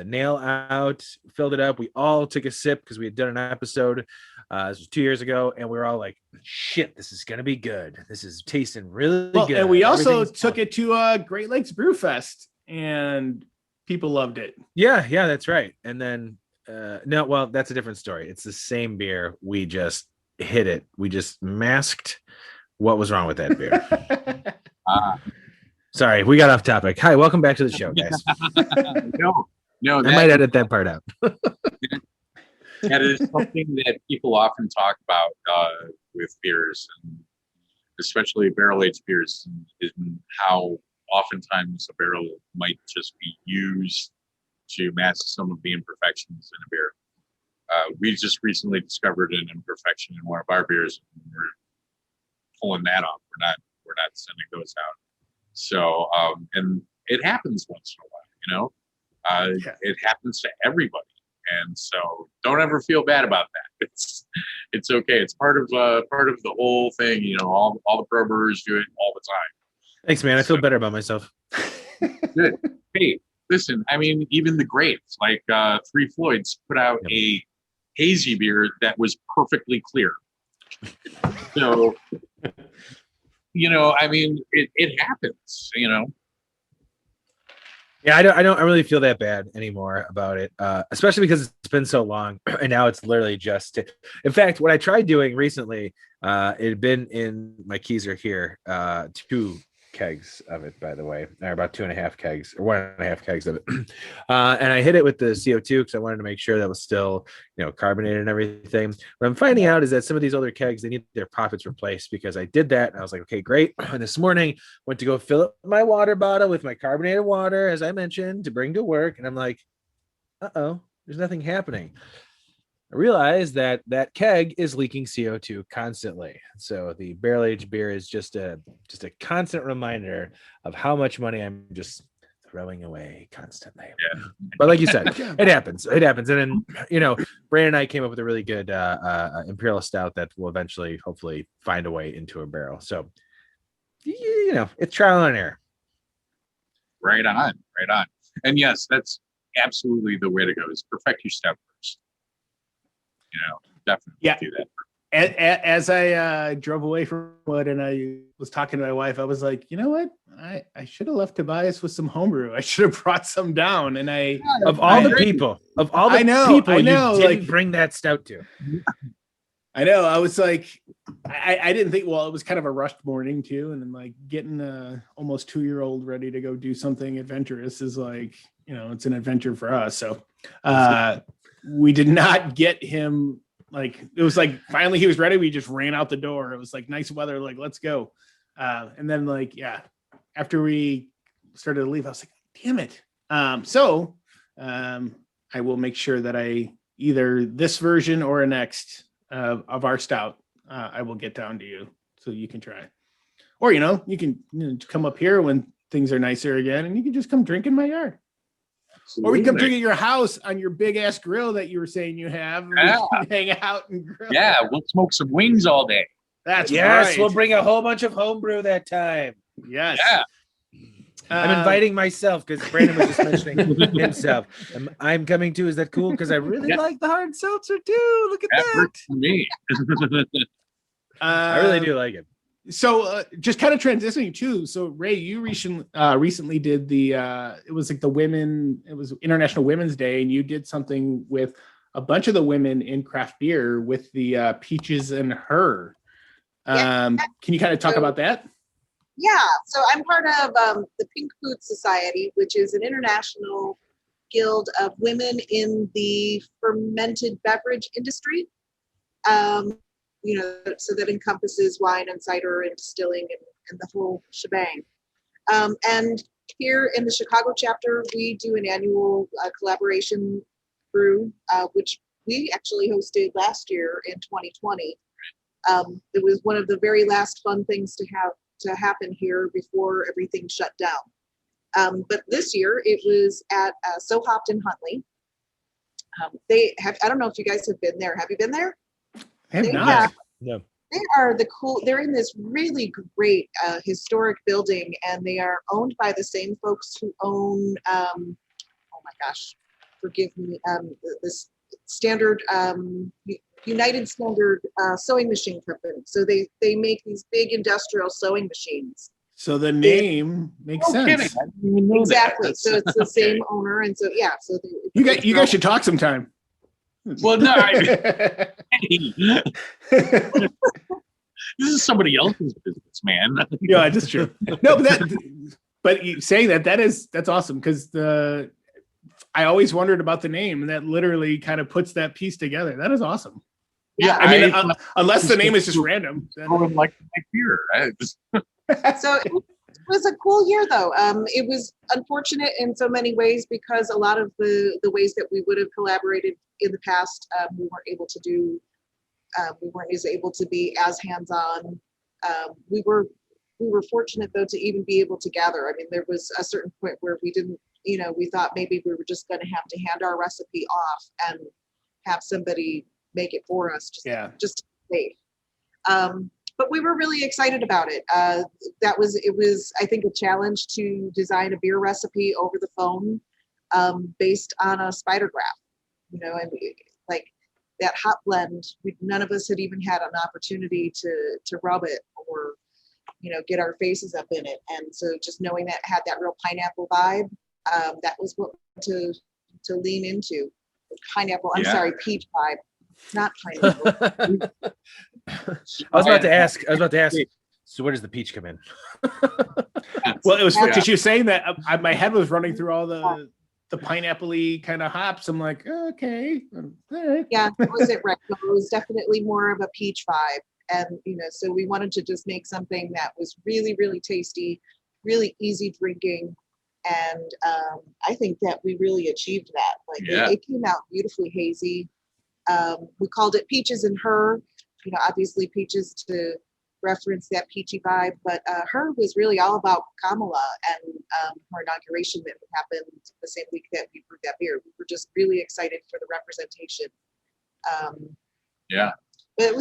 nail out, filled it up. We all took a sip because we had done an episode. This was 2 years ago, and we were all like, "Shit, this is gonna be good. This is tasting really good." And we also took it to Great Lakes Brew Fest, and people loved it. Yeah, that's right. And then that's a different story. It's the same beer. We just hit it. We just masked what was wrong with that beer. Sorry, we got off topic. Hi, welcome back to the show, guys. No, I might edit that part out. That is something that people often talk about with beers, and especially barrel-aged beers, is how oftentimes a barrel might just be used to mask some of the imperfections in a beer. We just recently discovered an imperfection in one of our beers, and we're pulling that off. We're not sending those out. So, and it happens once in a while, It happens to everybody. And so don't ever feel bad about that. It's okay. It's part of the whole thing. All the pro brewers do it all the time. Thanks, man. I feel better about myself. Good. Hey, listen, I mean, even the greats like Three Floyds put out a hazy beer that was perfectly clear. So, I mean, it happens, Yeah, I don't really feel that bad anymore about it, especially because it's been so long, and now it's literally just. In fact, what I tried doing recently, it had been in my Keezer here, 2 kegs of it, by the way, or about 2.5 kegs or 1.5 kegs of it, and I hit it with the CO2 because I wanted to make sure that was still, carbonated and everything. What I'm finding out is that some of these older kegs, they need their poppets replaced because I did that, and I was like, okay, great. And this morning, went to go fill up my water bottle with my carbonated water, as I mentioned, to bring to work, and I'm like, there's nothing happening. I realized that keg is leaking CO2 constantly. So the barrel-aged beer is just a constant reminder of how much money I'm just throwing away constantly. Yeah. But like you said, it happens. And then, Brandon and I came up with a really good Imperial Stout that will eventually, hopefully, find a way into a barrel. So, it's trial and error. Right on. And yes, that's absolutely the way to go, is perfect your stout first. Definitely do that. As I drove away from Wood and I was talking to my wife, I was like, you know what? I should have left Tobias with some homebrew. I should have brought some down. And of all the people you didn't bring that stout to. I know. I was like, I didn't think, it was kind of a rushed morning too. And then like getting a almost 2-year-old ready to go do something adventurous is like, it's an adventure for us. So we did not get him. Like, it was like, finally he was ready. We just ran out the door. It was like nice weather. Like, let's go. And then after we started to leave, I was like, damn it. So I will make sure that I either this version or a next of our stout, I will get down to you so you can try. Or, you can come up here when things are nicer again, and you can just come drink in my yard. Or we can come drink at your house on your big ass grill that you were saying you have. And Yeah. we can hang out and grill. Yeah, we'll smoke some wings all day. That's Yes, right. we'll bring a whole bunch of homebrew that time. Yes. Yeah. I'm inviting myself because Brandon was just mentioning himself. I'm coming too. Is that cool? Because I really like the hard seltzer too. Look at That that. works for me. I really do like it. So just kind of transitioning too. So Ray, you recently did the it was like it was International Women's Day, and you did something with a bunch of the women in craft beer with the Peaches and Her. Can you kind of talk about that? Yeah, so I'm part of the Pink Food Society, which is an international guild of women in the fermented beverage industry. So that encompasses wine and cider and distilling and the whole shebang. And here in the Chicago chapter, we do an annual collaboration brew, which we actually hosted last year in 2020. It was one of the very last fun things to happen here before everything shut down. But this year it was at So Hopped in Huntley. I don't know if you guys have been there. Have you been there? I have not. No. They're in this really great historic building, and they are owned by the same folks who own, oh my gosh, forgive me, this Standard, United Standard Sewing Machine Company. So they make these big industrial sewing machines. So the name makes sense. Kidding. I didn't even know Exactly. that. So it's the same owner, and so yeah. So You guys should talk sometime. Well, no, this is somebody else's business, man. Yeah, that's true. No, but saying that's awesome, because I always wondered about the name, and that literally kind of puts that piece together. That is awesome. Yeah, I mean, unless the name is just random. I would like my beer. So it was a cool year, though. It was unfortunate in so many ways because a lot of the ways that we would have collaborated in the past, we weren't able to do. We weren't able to be as hands-on. We were fortunate though to even be able to gather. I mean, there was a certain point where we didn't, we thought maybe we were just going to have to hand our recipe off and have somebody make it for us, just to be safe. But we were really excited about it. It was, I think, a challenge to design a beer recipe over the phone based on a spider graph. And like that hot blend, none of us had even had an opportunity to rub it or, get our faces up in it. And so just knowing that it had that real pineapple vibe, that was what to lean into. Pineapple, peach vibe. Not pineapple. I was about to ask. So where does the peach come in? Well, it was because you were saying that my head was running through all the pineapple-y kind of hops. I'm like, okay, all right. Yeah, it wasn't right. It was definitely more of a peach vibe, and so we wanted to just make something that was really, really tasty, really easy drinking, and I think that we really achieved that. Like it came out beautifully hazy. We called it Peaches and Her, obviously peaches to reference that peachy vibe, but Her was really all about Kamala and her inauguration that happened the same week that we brewed that beer. We were just really excited for the representation. But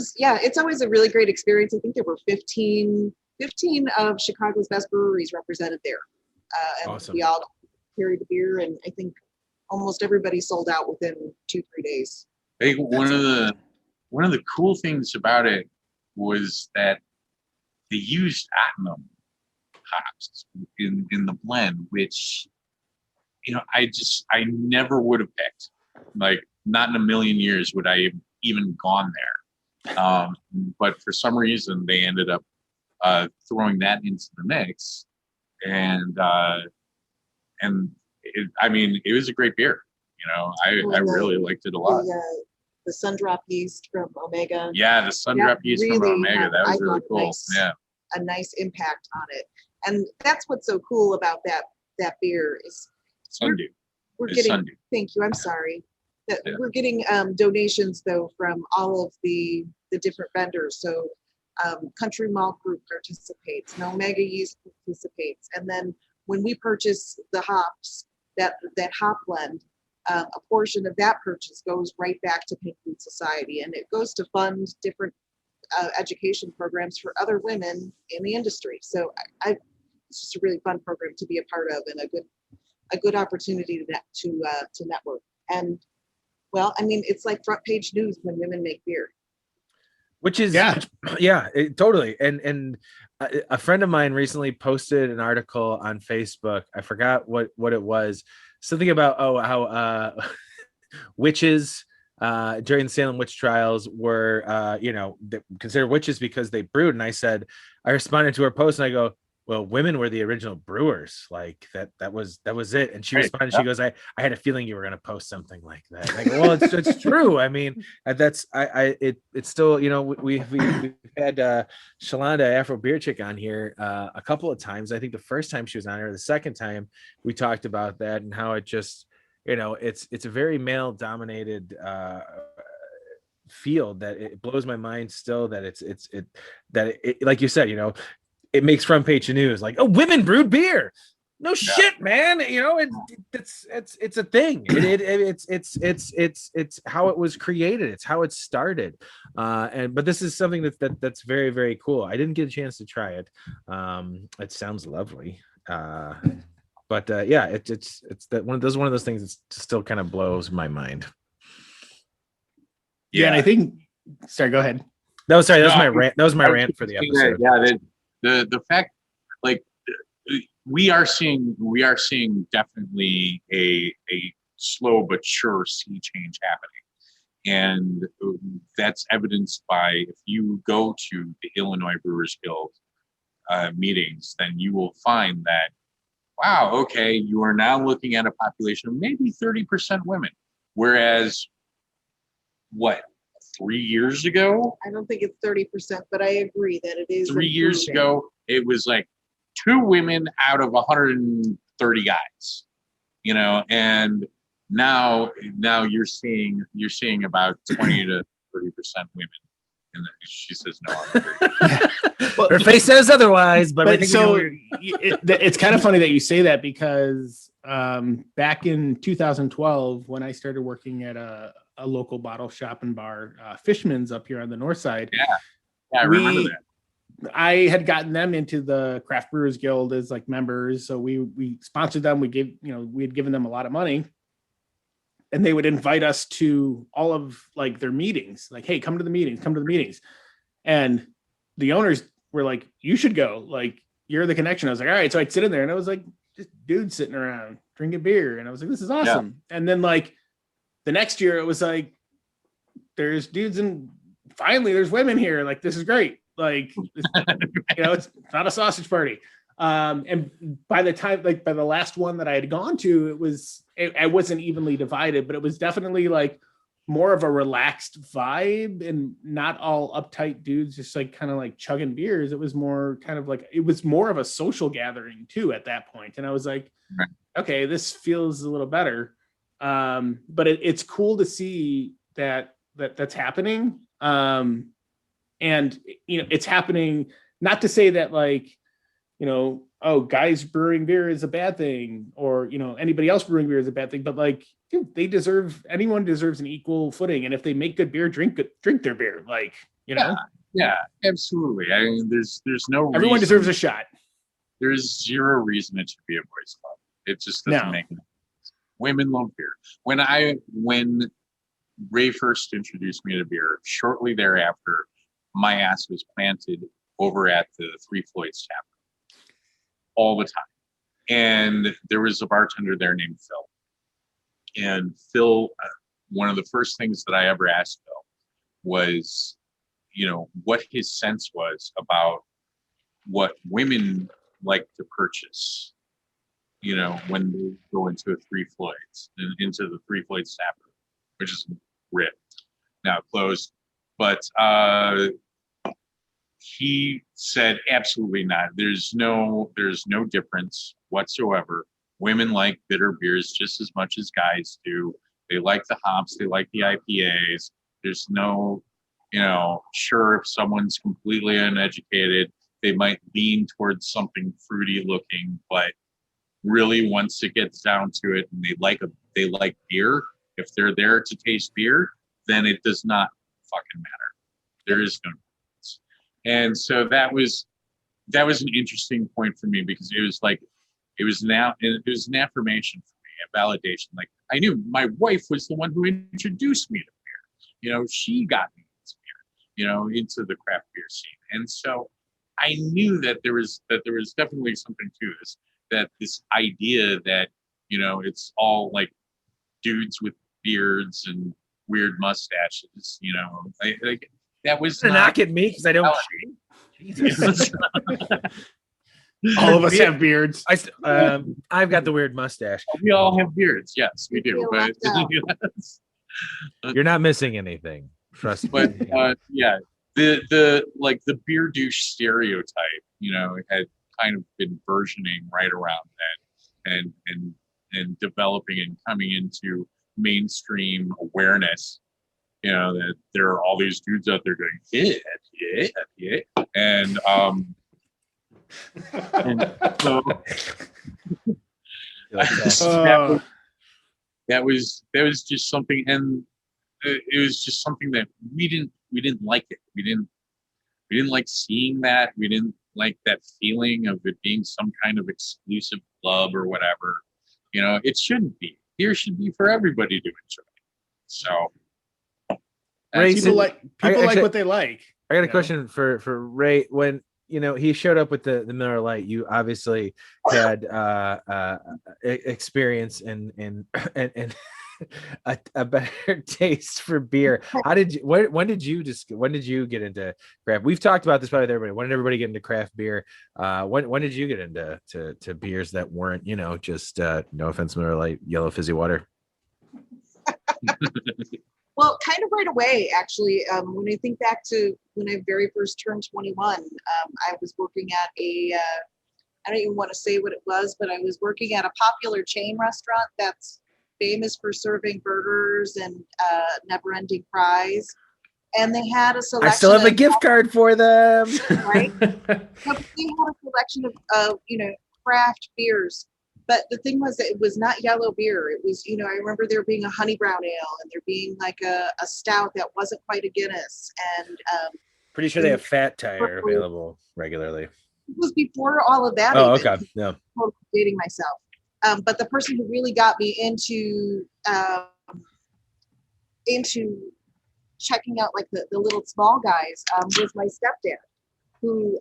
it's always a really great experience. I think there were 15 of Chicago's best breweries represented there. And awesome. We all carried the beer, and I think almost everybody sold out within 2-3 days. I think one of the cool things about it was that they used Platinum hops in the blend, which I never would have picked. Like, not in a million years would I have even gone there. But for some reason, they ended up throwing that into the mix, and it was a great beer. I really liked it a lot. The Sundrop yeast from Omega. Yeah, the Sundrop yeast from Omega. That was really cool. A nice impact on it. And that's what's so cool about that beer is Sundew. We're getting Sundew. Thank you. I'm sorry. We're getting donations though from all of the different vendors. So Country Malt Group participates, and Omega Yeast participates, and then when we purchase the hops, that hop blend, a portion of that purchase goes right back to Pink Food Society, and it goes to fund different education programs for other women in the industry. So it's just a really fun program to be a part of, and a good opportunity to network. And well, I mean, it's like front page news when women make beer. Which is totally. And a friend of mine recently posted an article on Facebook. I forgot what it was. Something about how witches during the Salem witch trials were considered witches because they brewed. And I responded to her post and I go, well, women were the original brewers. Like that was it. And she responded, she goes, I had a feeling you were going to post something like that. And I go, well, it's true. I mean, it's still, we've had Shalonda Afro Beer Chick on here a couple of times. I think the first time she was on here, the second time we talked about that and how it just, it's a very male dominated field that it blows my mind still that it like you said, it makes front page news like, oh, women brewed beer. No shit, man. It's a thing. It's how it was created. It's how it started. But this is something that's very, very cool. I didn't get a chance to try it. It sounds lovely. It's that one of those things that still kind of blows my mind. Yeah, and I think. Sorry, go ahead. That was my rant. That was my rant for the episode. The fact, like, we are seeing definitely a slow but sure sea change happening, and that's evidenced by, if you go to the Illinois Brewers Guild meetings, then you will find that, wow, okay, you are now looking at a population of maybe 30% women, whereas 3 years ago? I don't think it's 30%, but I agree that it is. 3 years ago, it was like 2 women out of 130 guys, and now you're seeing about 20 to 30% women. And she says no. Well, her face says otherwise, but so it's kind of funny that you say that, because back in 2012, when I started working at a local bottle shop and bar, Fishman's up here on the north side. I remember that. I had gotten them into the Craft Brewers Guild as like members. So we sponsored them. We had given them a lot of money, and they would invite us to all of like their meetings. Like, hey, come to the meetings. And the owners were like, you should go. Like, you're the connection. I was like, all right. So I'd sit in there, and I was like, just dudes sitting around drinking beer. And I was like, this is awesome. Yeah. And then like the next year, it was like, there's dudes, and finally there's women here. Like, this is great. Like, it's not a sausage party. And by the last one that I had gone to, I wasn't evenly divided, but it was definitely like more of a relaxed vibe, and not all uptight dudes just like kind of like chugging beers. It was more kind of like, it was more of a social gathering too at that point. And I was like, okay, this feels a little better. But it's cool to see that's happening. And it's happening, not to say that like, oh, guys brewing beer is a bad thing, or anybody else brewing beer is a bad thing, but like, dude, anyone deserves an equal footing, and if they make good beer, drink their beer, like, yeah, absolutely. I mean, there's no everyone reason, deserves a shot. there's zero reason it should be a boys club. It just doesn't make any sense. Women love beer. When Ray first introduced me to beer, shortly thereafter, my ass was planted over at the Three Floyds tap all the time. And there was a bartender there named Phil. And Phil, one of the first things that I ever asked Phil was, what his sense was about what women like to purchase, when they go into a Three Floyds, into the Three Floyds tap room, which is ripped, now closed. But he said absolutely not. There's no difference whatsoever. Women like bitter beers just as much as guys do. They like the hops, they like the IPAs. There's no, sure, if someone's completely uneducated, they might lean towards something fruity looking, but really, once it gets down to it, and they like beer, if they're there to taste beer, then it does not fucking matter. There is no difference. And so that was an interesting point for me, because it was an affirmation for me, a validation. Like, I knew my wife was the one who introduced me to beer. She got me into beer, into the craft beer scene. And so I knew that there was definitely something to this, that this idea that, it's all like dudes with beards and weird mustaches, that was Not not knock at me because I don't. Jesus. All of us have beards. I've got the weird mustache. We all have beards. Yes, we do. But You're not missing anything. Trust me. but yeah, the beer douche stereotype, had kind of been versioning right around then, and developing and coming into mainstream awareness. That there are all these dudes out there going, yeah, and so that was just something, and it was just something that we didn't like it. We didn't like seeing that. We didn't like that feeling of it being some kind of exclusive club or whatever. It shouldn't be. Beer should be for everybody to enjoy. So Ray, People like actually, what they like. I got a question for Ray. When he showed up with the Miller Lite, you obviously had experience and a better taste for beer. How did you? When did you get into craft? We've talked about this probably with everybody. When did everybody get into craft beer? When did you get into to beers that weren't just no offense, Miller Lite, yellow fizzy water? Well, kind of right away, actually. When I think back to when I very first turned 21, I was working at I don't even want to say what it was, but I was working at a popular chain restaurant that's famous for serving burgers and never-ending fries. And they had a selection. I still have a gift card for them. Right? But they had a selection of craft beers. But the thing was that it was not yellow beer. It was, I remember there being a honey brown ale, and there being like a stout that wasn't quite a Guinness. And pretty sure they have Fat Tire available regularly. It was before all of that. Oh, even. okay. Yeah. I'm dating myself. But the person who really got me into checking out like the little small guys was my stepdad, who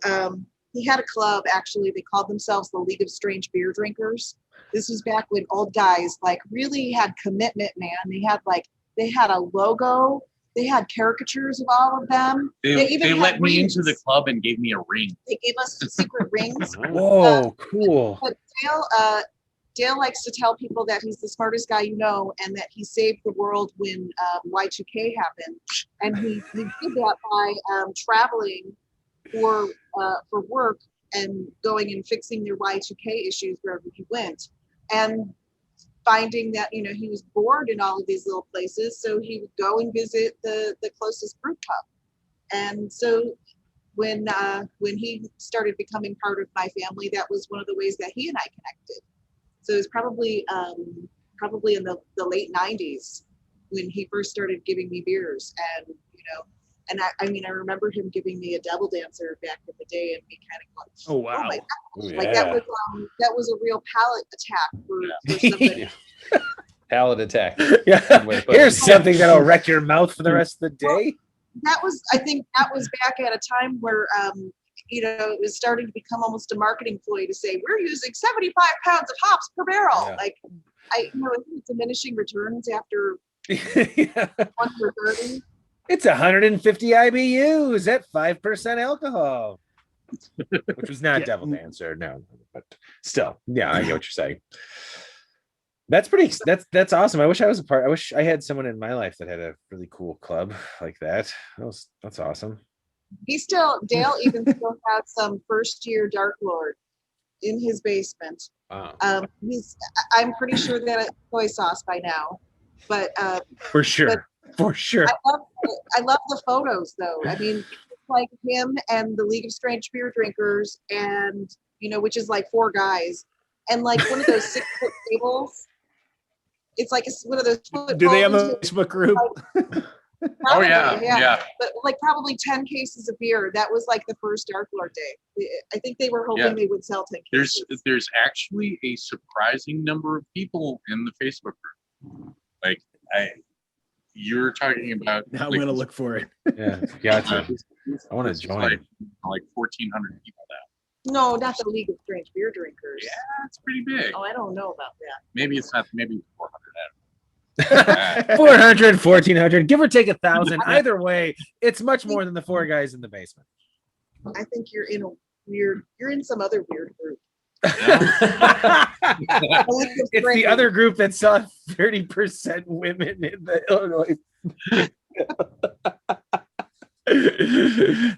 he had a club. Actually, they called themselves the League of Strange Beer Drinkers. This was back when old guys like really had commitment, man. They had a logo. They had caricatures of all of them. They let me into the club and gave me a ring. They gave us secret rings. Whoa, cool. But Dale likes to tell people that he's the smartest guy and that he saved the world when Y2K happened. And he did that by traveling for work and going and fixing their Y2K issues wherever he went. And finding that, he was bored in all of these little places, so he would go and visit the closest brew pub. And so when he started becoming part of my family, that was one of the ways that he and I connected. So it was probably in the late 90s when he first started giving me beers. And and I remember him giving me a Devil Dancer back in the day, and me kind of going, oh wow, my God. Yeah. Like that was a real palate attack for somebody. Palate attack. Yeah. Here's something that'll wreck your mouth for the rest of the day. I think that was back at a time where it was starting to become almost a marketing ploy to say we're using 75 pounds of hops per barrel. Yeah. Like I think diminishing returns after Yeah. 1 or 30. It's 150 IBUs at 5% alcohol, which was not Devil Dancer, no, but still, yeah, I get what you're saying. That's awesome. I wish I was a part. I wish I had someone in my life that had a really cool club like that. That's awesome. Dale even still has some first year Dark Lord in his basement. Wow. I'm pretty sure that it's soy sauce by now, but For sure. I love the photos though. I mean, it's like him and the League of Strange Beer Drinkers, and which is like 4 guys, and like one of those 6-foot tables. It's like one of those. Do they have a Facebook group? Oh yeah. But like probably 10 cases of beer. That was like the first Dark Lord day. I think they were hoping they would sell 10 cases. There's actually a surprising number of people in the Facebook group. Like you're talking about. Now I'm gonna look for it. Yeah, gotcha. I want to join. Like 1,400 people now. No, not the League of Strange Beer Drinkers. Yeah, it's pretty big. Oh, I don't know about that. Maybe it's not. Maybe 400. 400, 1,400, give or take 1,000. Either way, it's much more than the 4 guys in the basement. I think you're in a weird. You're in some other weird group. It's the other group that saw 30% women in the Illinois.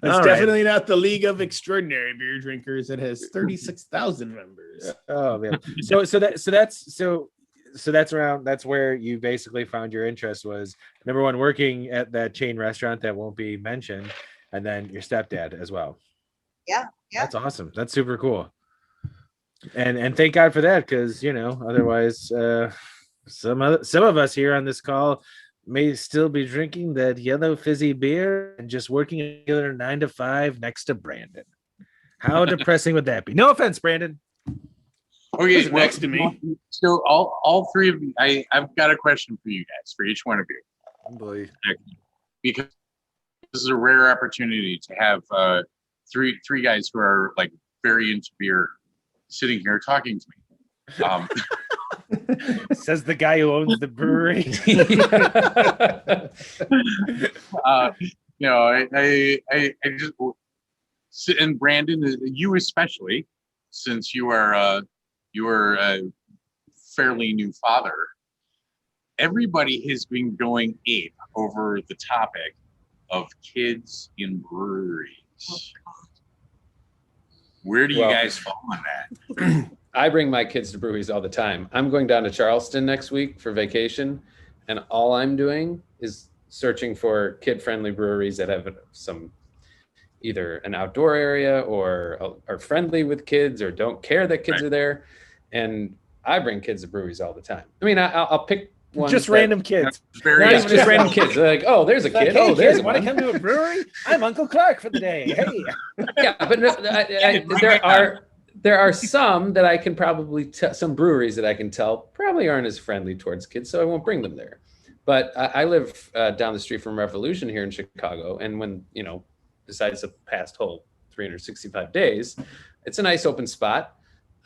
That's definitely not the League of Extraordinary Beer Drinkers. It has 36,000 members. Oh man. So that's where you basically found your interest was number one, working at that chain restaurant that won't be mentioned, and then your stepdad as well. Yeah. That's awesome. That's super cool. And thank God for that, because otherwise some of us here on this call may still be drinking that yellow fizzy beer and just working a regular 9 to 5 next to Brandon. How depressing would that be? No offense, Brandon. Okay, next to me. So all three of you, I've got a question for you guys, for each one of you. Oh boy. Because this is a rare opportunity to have three guys who are like very into beer sitting here talking to me. Says the guy who owns the brewery. I just, and Brandon, you especially, since you are a fairly new father, everybody has been going ape over the topic of kids in breweries. Oh, Where do you guys fall on that? I bring my kids to breweries all the time. I'm going down to Charleston next week for vacation, and all I'm doing is searching for kid-friendly breweries that have some either an outdoor area or are friendly with kids or don't care that kids are there. And I bring kids to breweries all the time. I mean, I'll pick one. Just random kids. Not even just random kids. They're like, oh, there's a kid. Hey, oh, there's kid, want to come to a brewery? I'm Uncle Clark for the day. Hey. Yeah, but no, there are some that I can probably some breweries that I can tell probably aren't as friendly towards kids, so I won't bring them there. But I live down the street from Revolution here in Chicago, and when besides the past whole 365 days, it's a nice open spot.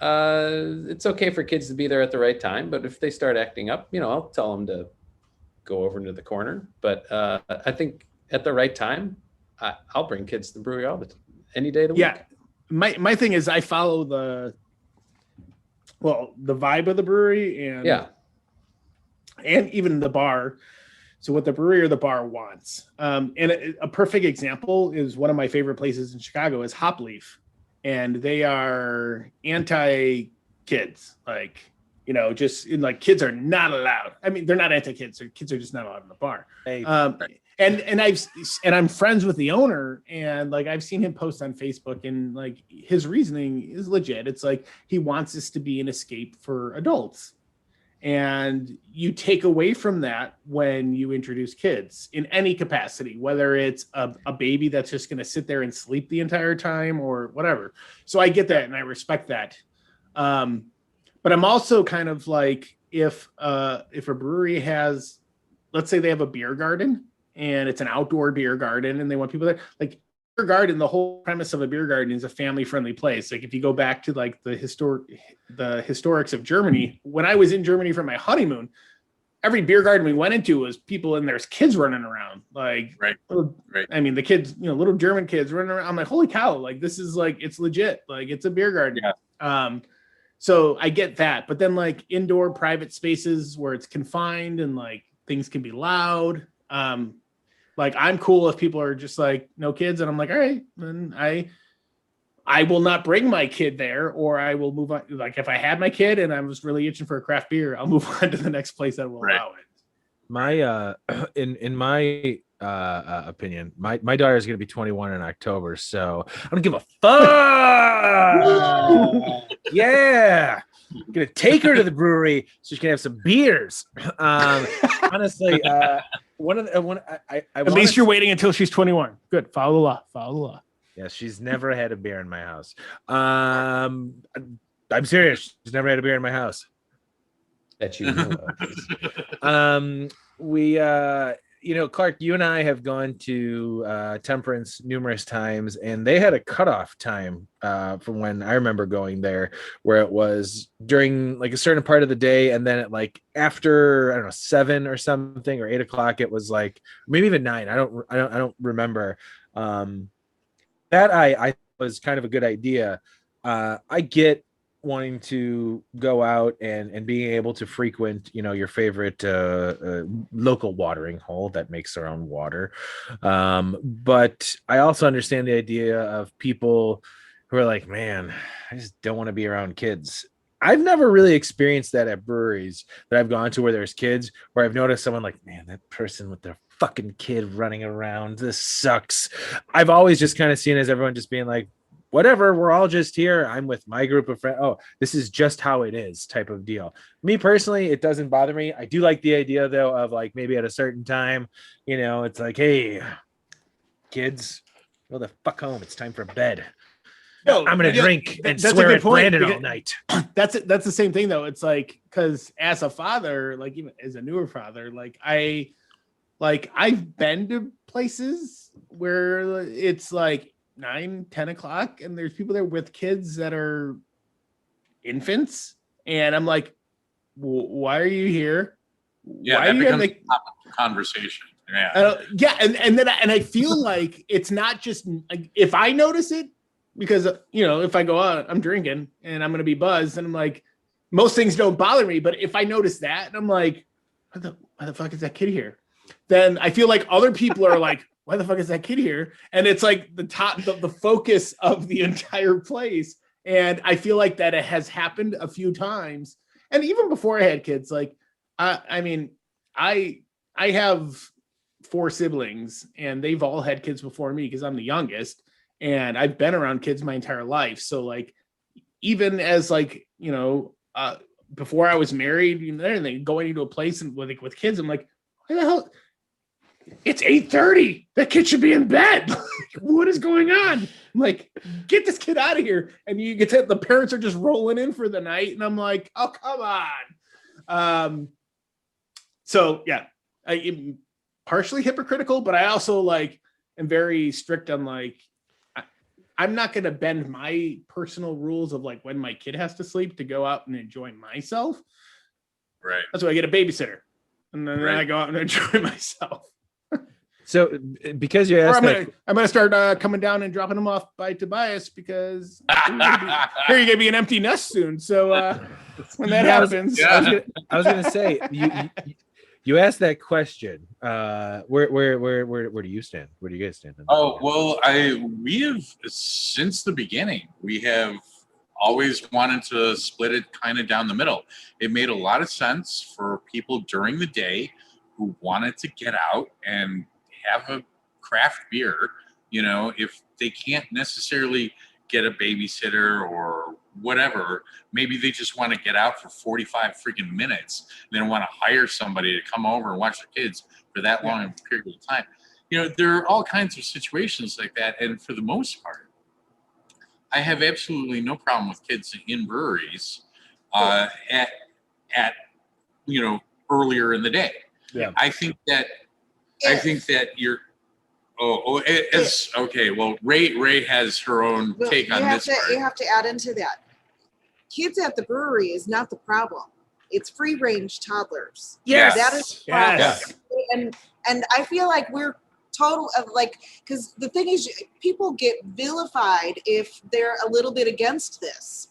It's okay for kids to be there at the right time, but if they start acting up, I'll tell them to go over into the corner. But I think at the right time, I'll bring kids to the brewery any day of the week. Yeah, my thing is I follow the vibe of the brewery and even the bar. So what the brewery or the bar wants. And a perfect example is one of my favorite places in Chicago is Hop Leaf. And they are anti-kids, just like kids are not allowed. I mean, they're not anti-kids. Kids are just not allowed in the bar. Hey. And I'm friends with the owner, and like I've seen him post on Facebook, and like his reasoning is legit. It's like he wants this to be an escape for adults. And you take away from that when you introduce kids in any capacity, whether it's a baby that's just going to sit there and sleep the entire time or whatever. So I get that and I respect that. But I'm also kind of like, if a brewery has, let's say they have a beer garden and it's an outdoor beer garden and they want people there, like beer garden, the whole premise of a beer garden is a family-friendly place. Like if you go back to like the historics of Germany, when I was in Germany for my honeymoon, every beer garden we went into was people and there's kids running around. Like, right. I mean, the kids, little German kids running around. I'm like, holy cow! Like this is like it's legit. Like it's a beer garden. Yeah. So I get that, but then like indoor private spaces where it's confined and like things can be loud. Like I'm cool if people are just like no kids, and I'm like, all right, then I will not bring my kid there, or I will move on. Like if I had my kid and I was really itching for a craft beer, I'll move on to the next place that will allow it. My in my opinion, my daughter is gonna be 21 in October, so I don't give a fuck. Yeah, I'm gonna take her to the brewery so she can have some beers. Honestly, one of the one I At least you're waiting until she's 21. Good. Follow the law. Follow the law. Yeah, she's never had a beer in my house. I'm serious. She's never had a beer in my house. That you know of. We Clark, you and I have gone to Temperance numerous times, and they had a cutoff time from when I remember going there, where it was during like a certain part of the day, and then at like after, I don't know, 7 or something, or 8 o'clock, it was like maybe even 9. I don't remember. That I was kind of a good idea. I get wanting to go out and being able to frequent, your favorite local watering hole that makes their own water. But I also understand the idea of people who are like, man, I just don't want to be around kids. I've never really experienced that at breweries that I've gone to where there's kids, where I've noticed someone like, man, that person with their fucking kid running around, this sucks. I've always just kind of seen as everyone just being like, whatever, we're all just here. I'm with my group of friends. Oh, this is just how it is type of deal. Me personally, it doesn't bother me. I do like the idea though of like maybe at a certain time, it's like, hey, kids, go the fuck home. It's time for bed. No, I'm gonna drink and that's a swear good at point, Brandon all because- night. That's the same thing though. It's like, because as a father, like even as a newer father, I've been to places where it's like 9-10 o'clock and there's people there with kids that are infants, and I'm like, why are you here? Yeah, Why that are you becomes like, a topic of conversation. Yeah. and I feel like it's not just like, if I notice it, because if I go out, I'm drinking and I'm gonna be buzzed, and I'm like, most things don't bother me, but if I notice that and I'm like, why the fuck is that kid here? Then I feel like other people are like, why the fuck is that kid here? And it's like the focus of the entire place. And I feel like that it has happened a few times. And even before I had kids, like, I have 4 siblings and they've all had kids before me because I'm the youngest, and I've been around kids my entire life. So like, even as like, before I was married, anything, going into a place and with kids, I'm like, why the hell? It's 8:30. That kid should be in bed. What is going on? I'm like, get this kid out of here. And you get to, the parents are just rolling in for the night. And I'm like, oh, come on. So yeah, I'm partially hypocritical, but I also like am very strict on like, I'm not going to bend my personal rules of like when my kid has to sleep to go out and enjoy myself. Right. That's why I get a babysitter. And then I go out and enjoy myself. So because you Or asked I'm gonna start coming down and dropping them off by Tobias, because you're gonna be an empty nest soon. So when that happens, I was gonna say you asked that question. Where do you stand? Where do you guys stand? Oh, well, we have, since the beginning, we have always wanted to split it kind of down the middle. It made a lot of sense for people during the day who wanted to get out and have a craft beer, if they can't necessarily get a babysitter or whatever, maybe they just want to get out for 45 freaking minutes and then want to hire somebody to come over and watch their kids for that long a period of time. There are all kinds of situations like that. And for the most part, I have absolutely no problem with kids in breweries at earlier in the day. Yeah. I think that you're okay. Well, Ray has her own take on this part. You have to add into that. Kids at the brewery is not the problem. It's free range toddlers. Yes. That is the problem. Yes. And I feel like we're total of like, because the thing is, people get vilified if they're a little bit against this,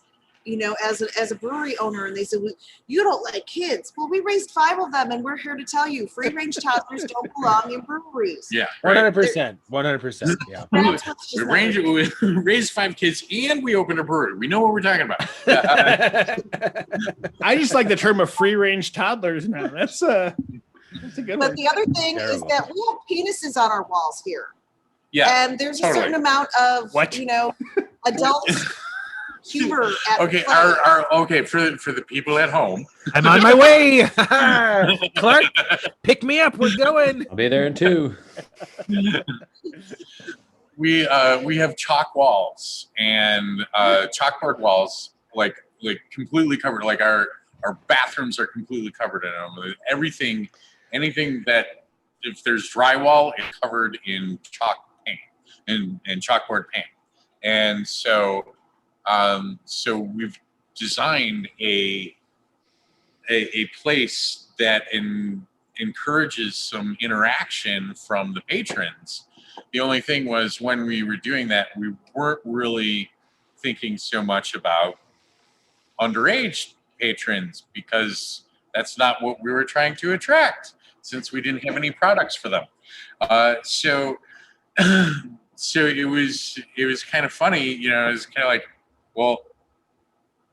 as a brewery owner, and they say, well, you don't like kids. Well, we raised 5 of them, and we're here to tell you, free range toddlers don't belong in breweries. Yeah, 100%. 100%. Yeah. That's what's just We raised 5 kids and we opened a brewery. We know what we're talking about. I just like the term of free range toddlers now. That's That's a good But one. the other thing Terrible. is that we have penises on our walls here. Yeah. And there's a totally. certain amount of, What? adult humor at Okay. play. Okay for the people at home. I'm on my way. Clark, pick me up. We're going. I'll be there in 2. We have chalk walls and chalkboard walls, like completely covered. Like our bathrooms are completely covered in them. Anything that if there's drywall, it's covered in chalk paint and chalkboard paint. And so we've designed a place that encourages some interaction from the patrons. The only thing was when we were doing that, we weren't really thinking so much about underage patrons because that's not what we were trying to attract since we didn't have any products for them. So it was kind of funny, it was kind of like, well,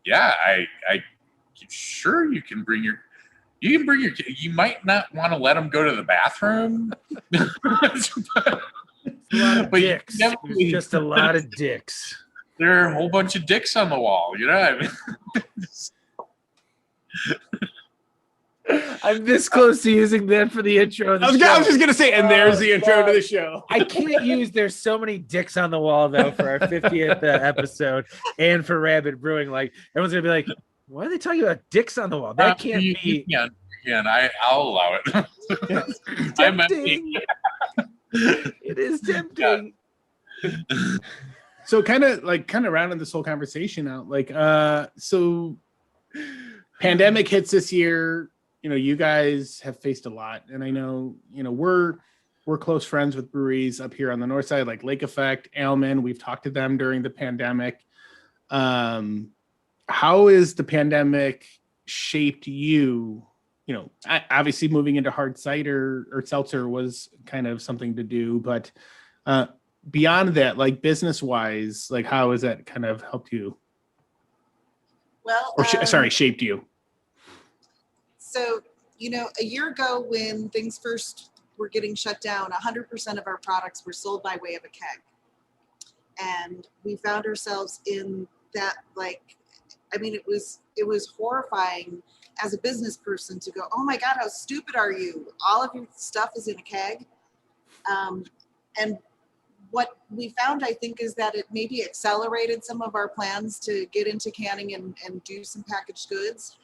yeah, I sure you can you might not want to let them go to the bathroom. A lot of But dicks. definitely- There's just a lot of dicks. There are a whole bunch of dicks on the wall, I mean? I'm this close to using that for the intro. Of the I was show. just gonna say, and there's the intro to God. the show. I can't use "There's so many dicks on the wall" though for our 50th episode and for Rabid Brewing. Like everyone's gonna be like, "Why are they talking about dicks on the wall?" That can't be. Yeah, I'll allow it. I meant tempting. It is tempting. So kind of rounding this whole conversation out, so pandemic hits this year. You guys have faced a lot, and I know, we're close friends with breweries up here on the north side, like Lake Effect, Ailman. We've talked to them during the pandemic. How is the pandemic shaped you? Obviously moving into hard cider or seltzer was kind of something to do, but beyond that, like business wise, like how has that kind of helped you? Well, Or shaped you? So, a year ago when things first were getting shut down, 100% of our products were sold by way of a keg. And we found ourselves in that, it was horrifying as a business person to go, oh my God, how stupid are you? All of your stuff is in a keg. And what we found, I think, is that it maybe accelerated some of our plans to get into canning and do some packaged goods.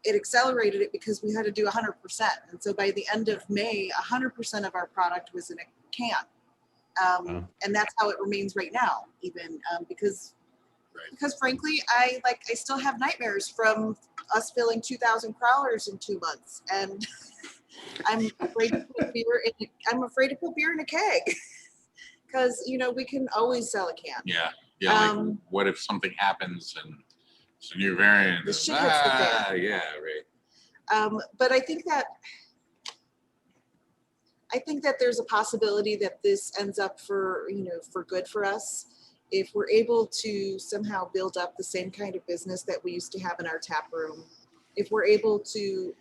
It accelerated it because we had to do 100%. And so by the end of May, 100% of our product was in a can. And that's how it remains right now, even because frankly, I still have nightmares from us filling 2,000 crawlers in 2 months. And I'm afraid to put beer in a keg because, we can always sell a can. Yeah. What if something happens and it's a new variant? The shit hits the fan. Yeah, right. But I think that there's a possibility that this ends up for good for us if we're able to somehow build up the same kind of business that we used to have in our tap room. If we're able to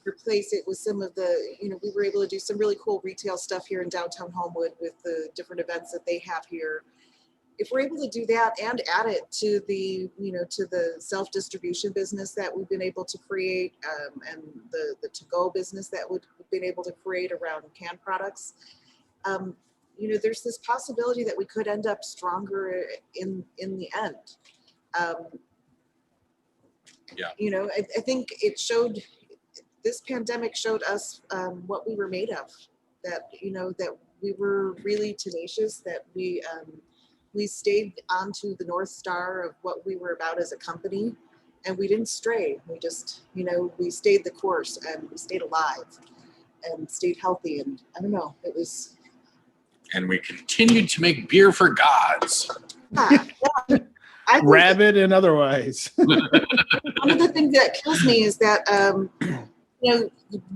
replace it with some of the, we were able to do some really cool retail stuff here in downtown Homewood with the different events that they have here. If we're able to do that and add it to the, to the self-distribution business that we've been able to create, and the to-go business that we've been able to create around canned products, there's this possibility that we could end up stronger in the end. I think this pandemic showed us what we were made of, that we were really tenacious, that we stayed onto the North Star of what we were about as a company, and we didn't stray. We just, we stayed the course, and we stayed alive and stayed healthy. And I don't know, it was. And we continued to make beer for gods. Rabid and otherwise. One of the things that kills me is that,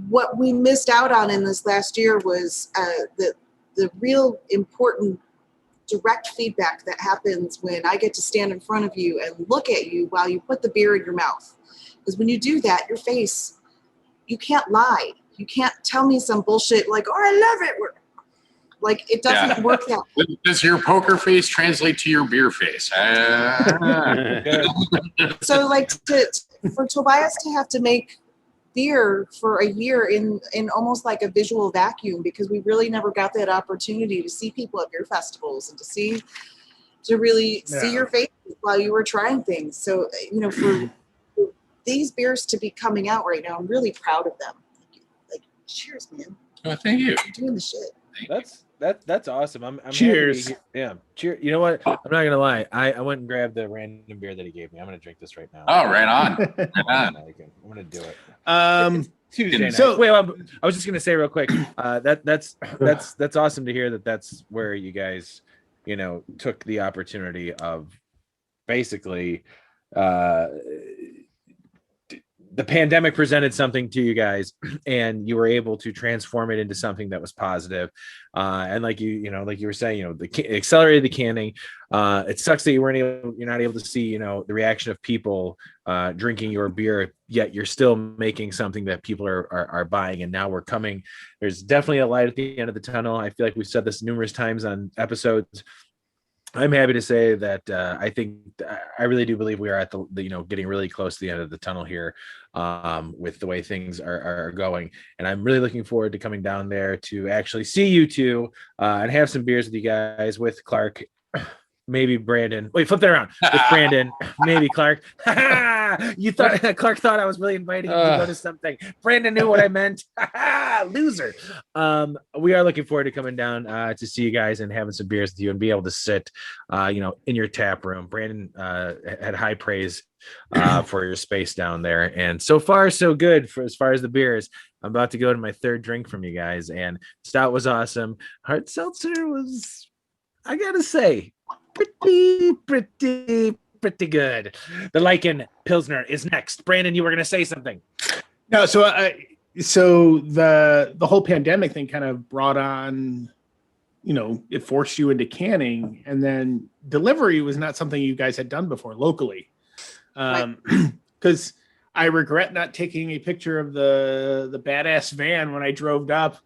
what we missed out on in this last year was the real important direct feedback that happens when I get to stand in front of you and look at you while you put the beer in your mouth. Because when you do that, your face you can't lie. You can't tell me some bullshit like, oh, I love it. Like, it doesn't work that way. Does your poker face translate to your beer face? So, like, for Tobias to have to make beer for a year in almost like a visual vacuum, because we really never got that opportunity to see people at beer festivals and to really see your face while you were trying things. So, you know, for these beers to be coming out right now, I'm really proud of them. Like, cheers, man. Oh, thank you. You're doing the shit. That's awesome. I'm Cheers. Happy yeah. Cheers. You know what? I'm not gonna lie. I went and grabbed the random beer that he gave me. I'm gonna drink this right now. Oh, right on. Right on. I'm gonna do it. Tuesday night. So wait, I was just gonna say real quick. That's awesome to hear that's where you guys, you know, took the opportunity of basically the pandemic presented something to you guys and you were able to transform it into something that was positive. And like you were saying, you know, accelerated the canning. It sucks that you're not able to see, you know, the reaction of people drinking your beer, yet you're still making something that people are buying. And now there's definitely a light at the end of the tunnel. I feel like we've said this numerous times on episodes. I'm happy to say that I really do believe we are at the you know, getting really close to the end of the tunnel here with the way things are going. And I'm really looking forward to coming down there to actually see you two and have some beers with you guys, with Clark, maybe Brandon. Wait, flip that around. With Brandon, maybe Clark. You thought Clark thought I was really inviting him to go to something. Brandon knew what I meant. Loser. We are looking forward to coming down to see you guys and having some beers with you and be able to sit, you know, in your tap room. Brandon had high praise for your space down there, and so far so good for as far as the beers. I'm about to go to my third drink from you guys, and stout was awesome. Hard seltzer was, I gotta say, pretty good. The Lycan Pilsner is next. Brandon, you were gonna say something. No, so the whole pandemic thing kind of brought on, you know, it forced you into canning, and then delivery was not something you guys had done before locally. Because I regret not taking a picture of the badass van when I drove up.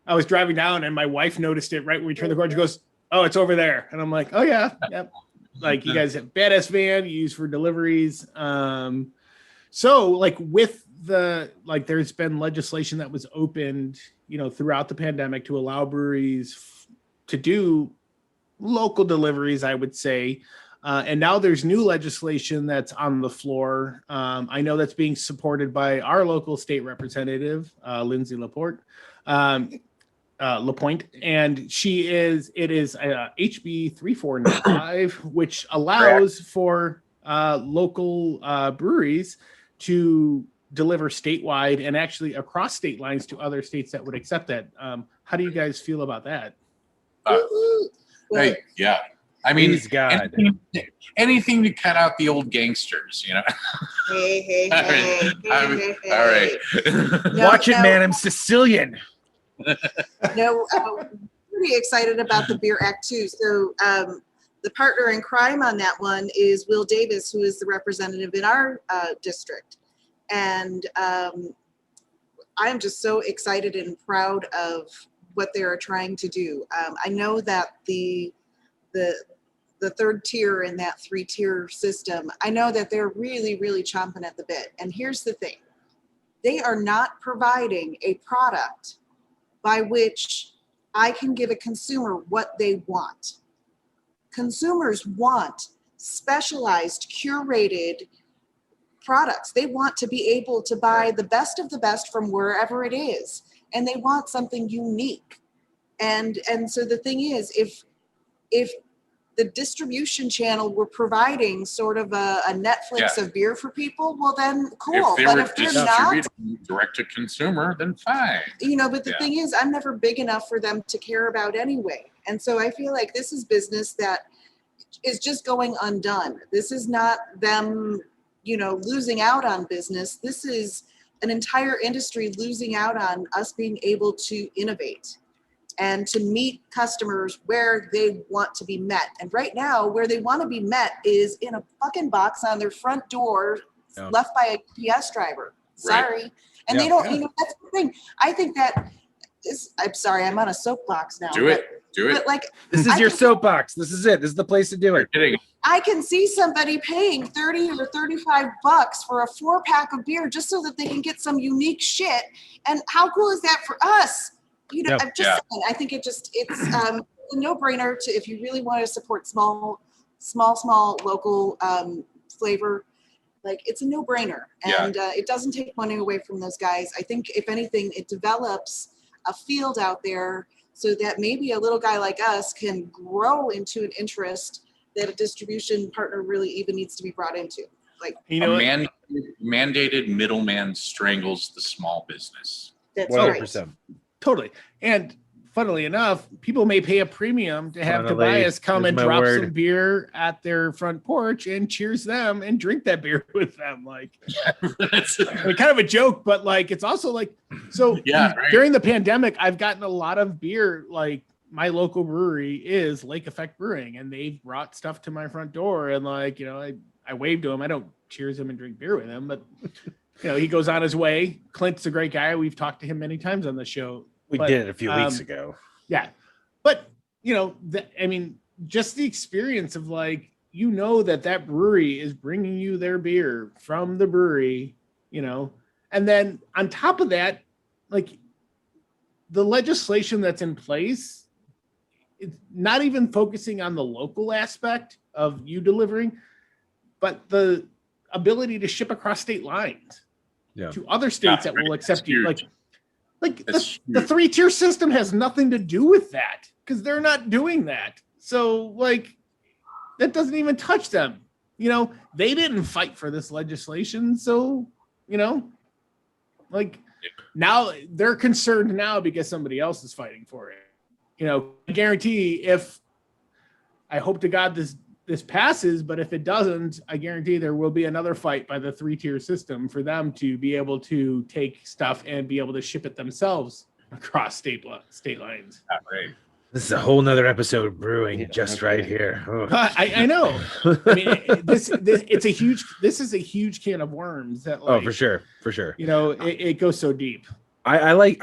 I was driving down and my wife noticed it right when we turned the corner. She goes, "Oh, it's over there." And I'm like, "Oh yeah, yep." Like, you guys have badass van you use for deliveries. So like with there's been legislation that was opened, you know, throughout the pandemic to allow breweries to do local deliveries, I would say. And now there's new legislation that's on the floor. I know that's being supported by our local state representative, Lindsay Lapointe, and it is HB 3495, which allows for local breweries to deliver statewide and actually across state lines to other states that would accept that. How do you guys feel about that? Hey, yeah. I mean, Please God. Anything to cut out the old gangsters, you know. Hey. All right. Watch it, man. I'm Sicilian. No, I'm pretty excited about the Beer Act too. So the partner in crime on that one is Will Davis, who is the representative in our district. And I am just so excited and proud of what they are trying to do. I know that the third tier in that 3-tier system, I know that they're really, really chomping at the bit. And here's the thing. They are not providing a product by which I can give a consumer what they want. Consumers want specialized, curated products. They want to be able to buy the best of the best from wherever it is. And they want something unique. And so the thing is, if the distribution channel were providing sort of a Netflix of beer for people, well then cool. If but they if were they're not, distributing direct to consumer, then fine. you know, but the thing is, I'm never big enough for them to care about anyway. And so I feel like this is business that is just going undone. This is not them, you know, losing out on business. This is an entire industry losing out on us being able to innovate and to meet customers where they want to be met. And right now, where they want to be met is in a fucking box on their front door left by a UPS driver. Sorry. Right. And Yeah. they don't, that's the thing. I think that is, I'm sorry, I'm on a soapbox now. Do it. But like, This is I your can- soapbox. This is it. This is the place to do You're it. kidding. I can see somebody paying 30 or 35 bucks for a 4-pack of beer just so that they can get some unique shit. And how cool is that for us? Yeah. I'm just saying, I think it's a no-brainer to, if you really want to support small local flavor, like it's a no-brainer. And it doesn't take money away from those guys. I think if anything, it develops a field out there so that maybe a little guy like us can grow into an interest that a distribution partner really even needs to be brought into. Like, Mandated middleman strangles the small business. that's right. 100%. Totally. And funnily enough, people may pay a premium to have Funnily, Tobias come is and my drop word. some beer at their front porch and cheers them and drink that beer with them. Like, I mean, kind of a joke, but like, it's also like, so Yeah, right. during the pandemic, I've gotten a lot of beer. Like, my local brewery is Lake Effect Brewing, and they've brought stuff to my front door. And like, I waved to him. I don't cheers him and drink beer with him, but he goes on his way. Clint's a great guy. We've talked to him many times on the show. We But, did it a few weeks ago. Yeah. But, just the experience of like, that brewery is bringing you their beer from the brewery, and then on top of that, like the legislation that's in place, it's not even focusing on the local aspect of you delivering, but the ability to ship across state lines to other states that will accept you. Like the 3-tier system has nothing to do with that because they're not doing that. So like that doesn't even touch them. They didn't fight for this legislation. So, like now they're concerned now because somebody else is fighting for it. I guarantee I hope to God this passes, but if it doesn't, I guarantee there will be another fight by the 3-tier system for them to be able to take stuff and be able to ship it themselves across state lines. Right. This is a whole nother episode of Brewing just right here. Oh. I know. I mean, this is a huge can of worms that like, for sure. it goes so deep. I like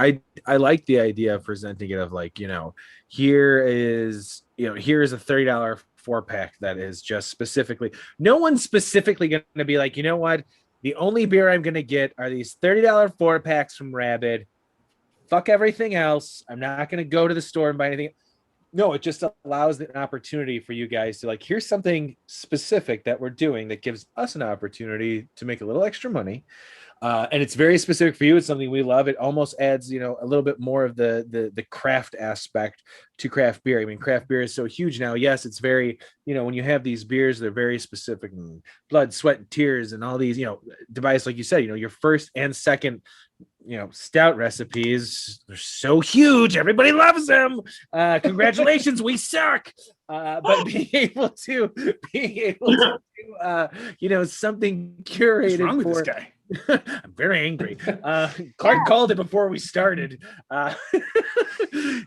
the idea of presenting it of like, here is a $30 4-pack that is just specifically, no one's specifically going to be like, you know what? The only beer I'm going to get are these $30 4-packs from Rabid. Fuck everything else. I'm not going to go to the store and buy anything. No, it just allows an opportunity for you guys to like, here's something specific that we're doing that gives us an opportunity to make a little extra money. And it's very specific for you. It's something we love. It almost adds, a little bit more of the craft aspect to craft beer. I mean, craft beer is so huge now. Yes, it's very, when you have these beers, they're very specific and blood, sweat, and tears, and all these, device, like you said, your first and second, stout recipes, they're so huge. Everybody loves them. Congratulations, we suck. But being able to do, something curated. What's wrong with for this guy? I'm very angry. Clark called it before we started.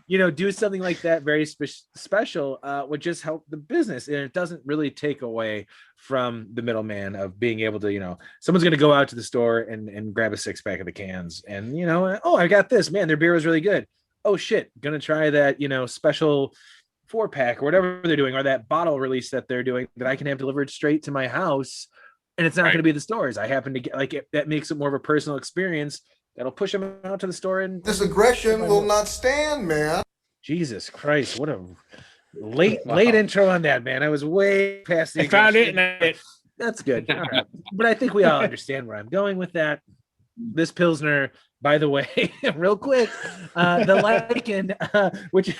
Do something like that very special would just help the business, and it doesn't really take away from the middleman of being able to, someone's going to go out to the store and grab a 6-pack of the cans, and oh, I got this, man, their beer was really good. Oh shit, gonna try that, special 4-pack or whatever they're doing, or that bottle release that they're doing that I can have delivered straight to my house. And it's not going to be the stores. I happen to get like it, that makes it more of a personal experience that'll push them out to the store. And This aggression will not stand, man. Jesus Christ, what a late intro on that, man. I was way past the I found it, aggression. and That's good. All right. But I think we all understand where I'm going with that. This Pilsner, by the way, real quick, the lichen, which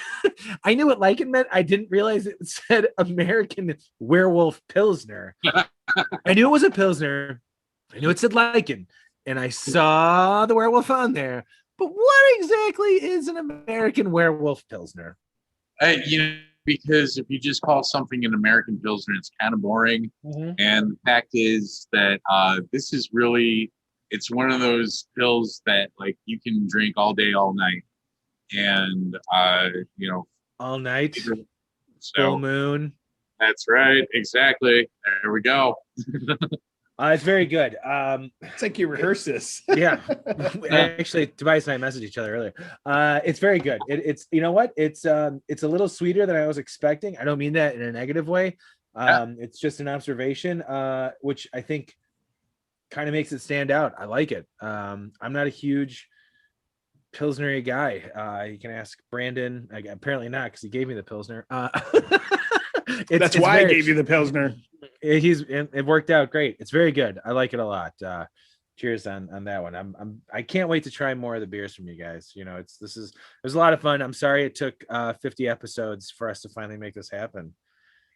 I knew what lichen meant. I didn't realize it said American Werewolf Pilsner. I knew it was a Pilsner. I knew it said lichen. And I saw the werewolf on there. But what exactly is an American Werewolf Pilsner? Because if you just call something an American Pilsner, it's kind of boring. Mm-hmm. And the fact is that this is really, it's one of those pills that like you can drink all day, all night. And, All night, so full moon. that's right. Exactly. There we go. It's very good. It's like you rehearse this. Yeah. Actually, Tobias and I messaged each other earlier. It's very good. It's you know what? It's a little sweeter than I was expecting. I don't mean that in a negative way. It's just an observation, which I think kind of makes it stand out. I like it. I'm not a huge Pilsner guy. You can ask Brandon. Apparently not, because he gave me the Pilsner. That's why I gave you the Pilsner. It worked out great. It's very good. I like it a lot. Cheers on that one. I can't wait to try more of the beers from you guys. You know, it was a lot of fun. I'm sorry it took 50 episodes for us to finally make this happen.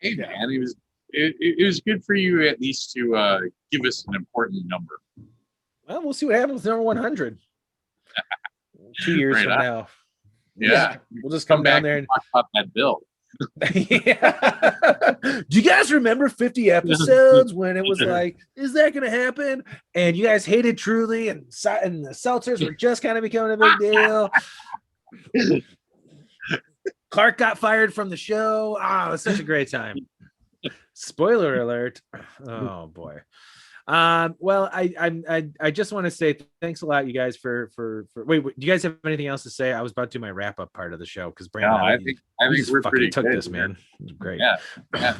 Hey man, it was good for you at least to give us an important number. Well, we'll see what happens with number 100. 2 years Right from on. now. Yeah, We'll just come down back there and talk about that bill. Yeah. Do you guys remember 50 episodes when it was like, is that going to happen? And you guys hated Truly, and the seltzers were just kind of becoming a big deal. Clark got fired from the show. Oh, it was such a great time. Spoiler alert. Oh boy. Well, I just want to say thanks a lot, you guys, for wait, do you guys have anything else to say? I was about to do my wrap up part of the show because Brandon, I think we're pretty took good this, here. man. It was great. Yeah.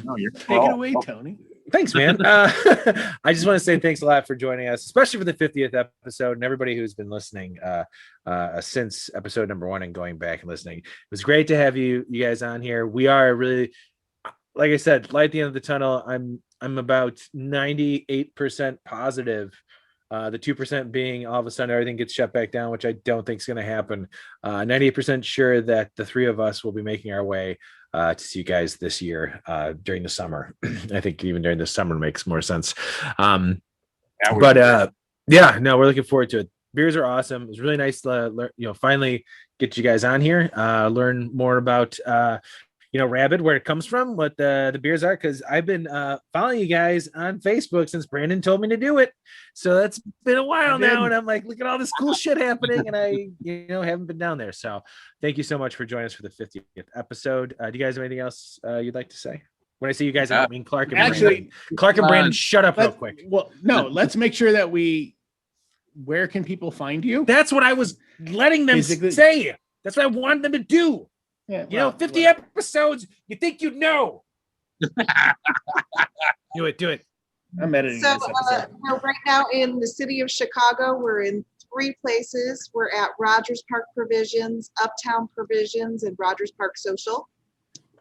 No, you're Take it away, Tony. Thanks, man. I just want to say thanks a lot for joining us, especially for the 50th episode, and everybody who's been listening since episode number 1 and going back and listening. It was great to have you guys on here. We are really, like I said, light at the end of the tunnel. I'm about 98% positive. The 2% being all of a sudden everything gets shut back down, which I don't think is going to happen. 98% sure that the three of us will be making our way to see you guys this year during the summer. I think even during the summer makes more sense. Yeah, no, we're looking forward to it. Beers are awesome. It was really nice to finally get you guys on here, learn more about Rabid, where it comes from, what the beers are, because I've been following you guys on Facebook since Brandon told me to do it. So that's been a while now, and I'm like, look at all this cool shit happening, and I haven't been down there. So thank you so much for joining us for the 50th episode. Do you guys have anything else you'd like to say? When I say you guys, I don't mean Clark and Brandon. Clark and Brandon, shut up real quick. Well, no, let's make sure that where can people find you? That's what I was letting them say. That's what I wanted them to do. Yeah, 50 episodes. You think you'd know? Do it. I'm editing So this episode. we're right now in the city of Chicago. We're in 3 places. We're at Rogers Park Provisions, Uptown Provisions, and Rogers Park Social.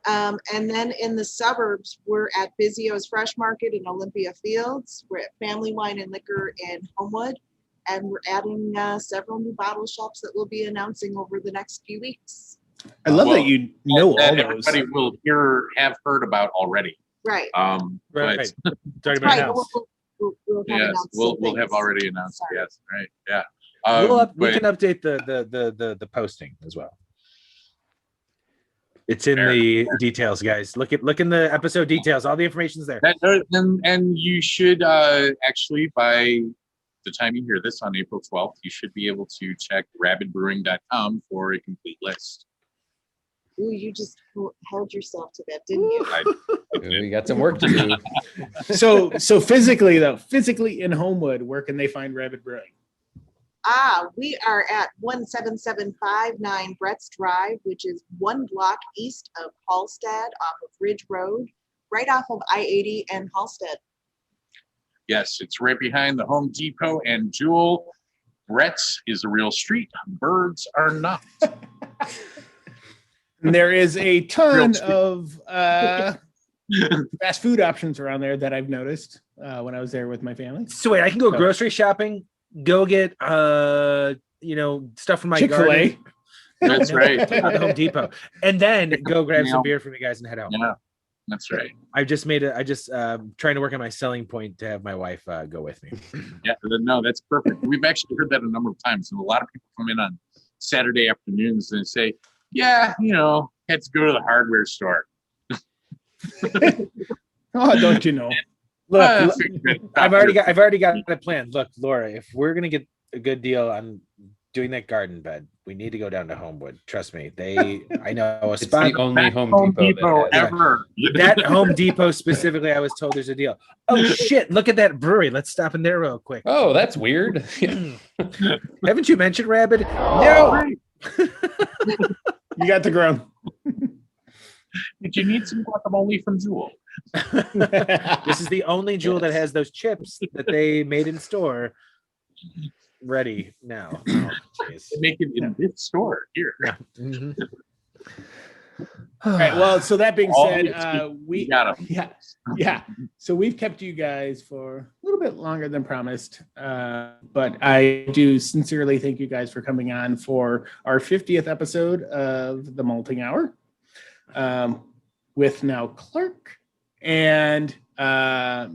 And then in the suburbs, we're at Bizio's Fresh Market in Olympia Fields. We're at Family Wine and Liquor in Homewood. And we're adding several new bottle shops that we'll be announcing over the next few weeks. I love that you know all those. Everybody will have heard about already. Right. Right. Right. We'll have already announced. Sorry. Yes. Right. Yeah. We can update the posting as well. It's in the details, guys. Look in the episode details. All the information's there. And you should actually, by the time you hear this on April 12th, you should be able to check rabidbrewing.com for a complete list. Ooh, you just held yourself to that, didn't you? We got some work to do. So physically in Homewood, where can they find Rabid Brewing? We are at 17759 Brett's Drive, which is 1 block east of Halstead off of Ridge Road, right off of I-80 and Halstead. Yes, it's right behind the Home Depot and Jewel. Brett's is a real street. Birds are not. There is a ton of fast food options around there that I've noticed when I was there with my family. So wait, I can go grocery shopping, go get stuff from my Chick-fil-A. garden. That's right. At the Home Depot, and then go grab some beer from you guys and head out. Yeah, that's right. I just trying to work on my selling point to have my wife go with me. Yeah, no, that's perfect. We've actually heard that a number of times, and a lot of people come in on Saturday afternoons and say, "Yeah, had to go to the hardware store." Oh, don't you know? Look, I've already got a plan. Look, Laura, if we're gonna get a good deal on doing that garden bed. We need to go down to Homewood. Trust me. I know a It's spot. the only Home Depot, that has it. ever. That Home Depot specifically, I was told there's a deal. Oh shit! Look at that brewery. Let's stop in there real quick. Oh, that's weird. Haven't you mentioned Rabid? No. You got the ground. Did you need some guacamole from Jewel? This is the only Jewel that has those chips that they made in store ready now. Oh, jeez. They make it in this store here. Mhm. All right. Well, so that being All said, these we got 'em. yeah. So we've kept you guys for a little bit longer than promised, but I do sincerely thank you guys for coming on for our 50th episode of the Malting Hour, with now Clark, and I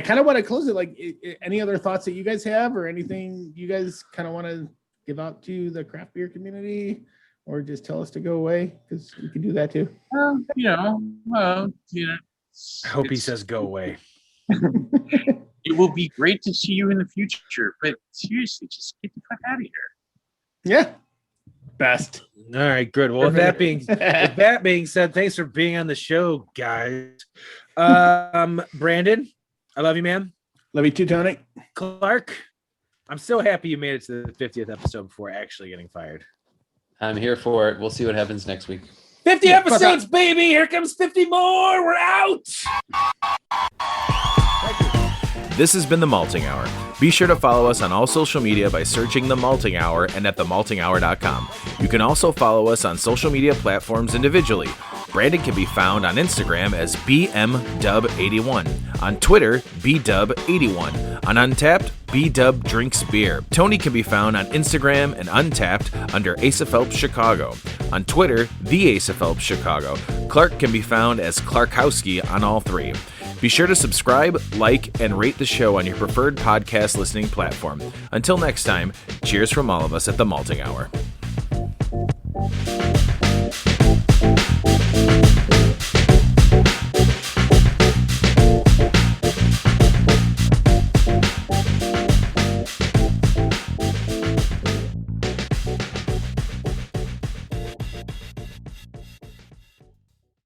kind of want to close it. Like, any other thoughts that you guys have, or anything you guys kind of want to give out to the craft beer community? Or just tell us to go away, because we can do that too. I I hope he says go away. It will be great to see you in the future, but seriously, just get the fuck out of here. Yeah. Best. All right, good. Well, with that being said, thanks for being on the show, guys. Brandon, I love you, man. Love you too, Tony. Clark, I'm so happy you made it to the 50th episode before actually getting fired. I'm here for it. We'll see what happens next week. 50 episodes, baby. Here comes 50 more. We're out. This has been The Malting Hour. Be sure to follow us on all social media by searching The Malting Hour and at themaltinghour.com. You can also follow us on social media platforms individually. Brandon can be found on Instagram as BMDub81, on Twitter, BDub81, on Untapped, BDub Drinks Beer. Tony can be found on Instagram and Untapped under Asa Phelps Chicago, on Twitter, The Asa Phelps Chicago. Clark can be found as Clarkowski on all three. Be sure to subscribe, like, and rate the show on your preferred podcast listening platform. Until next time, cheers from all of us at The Malting Hour.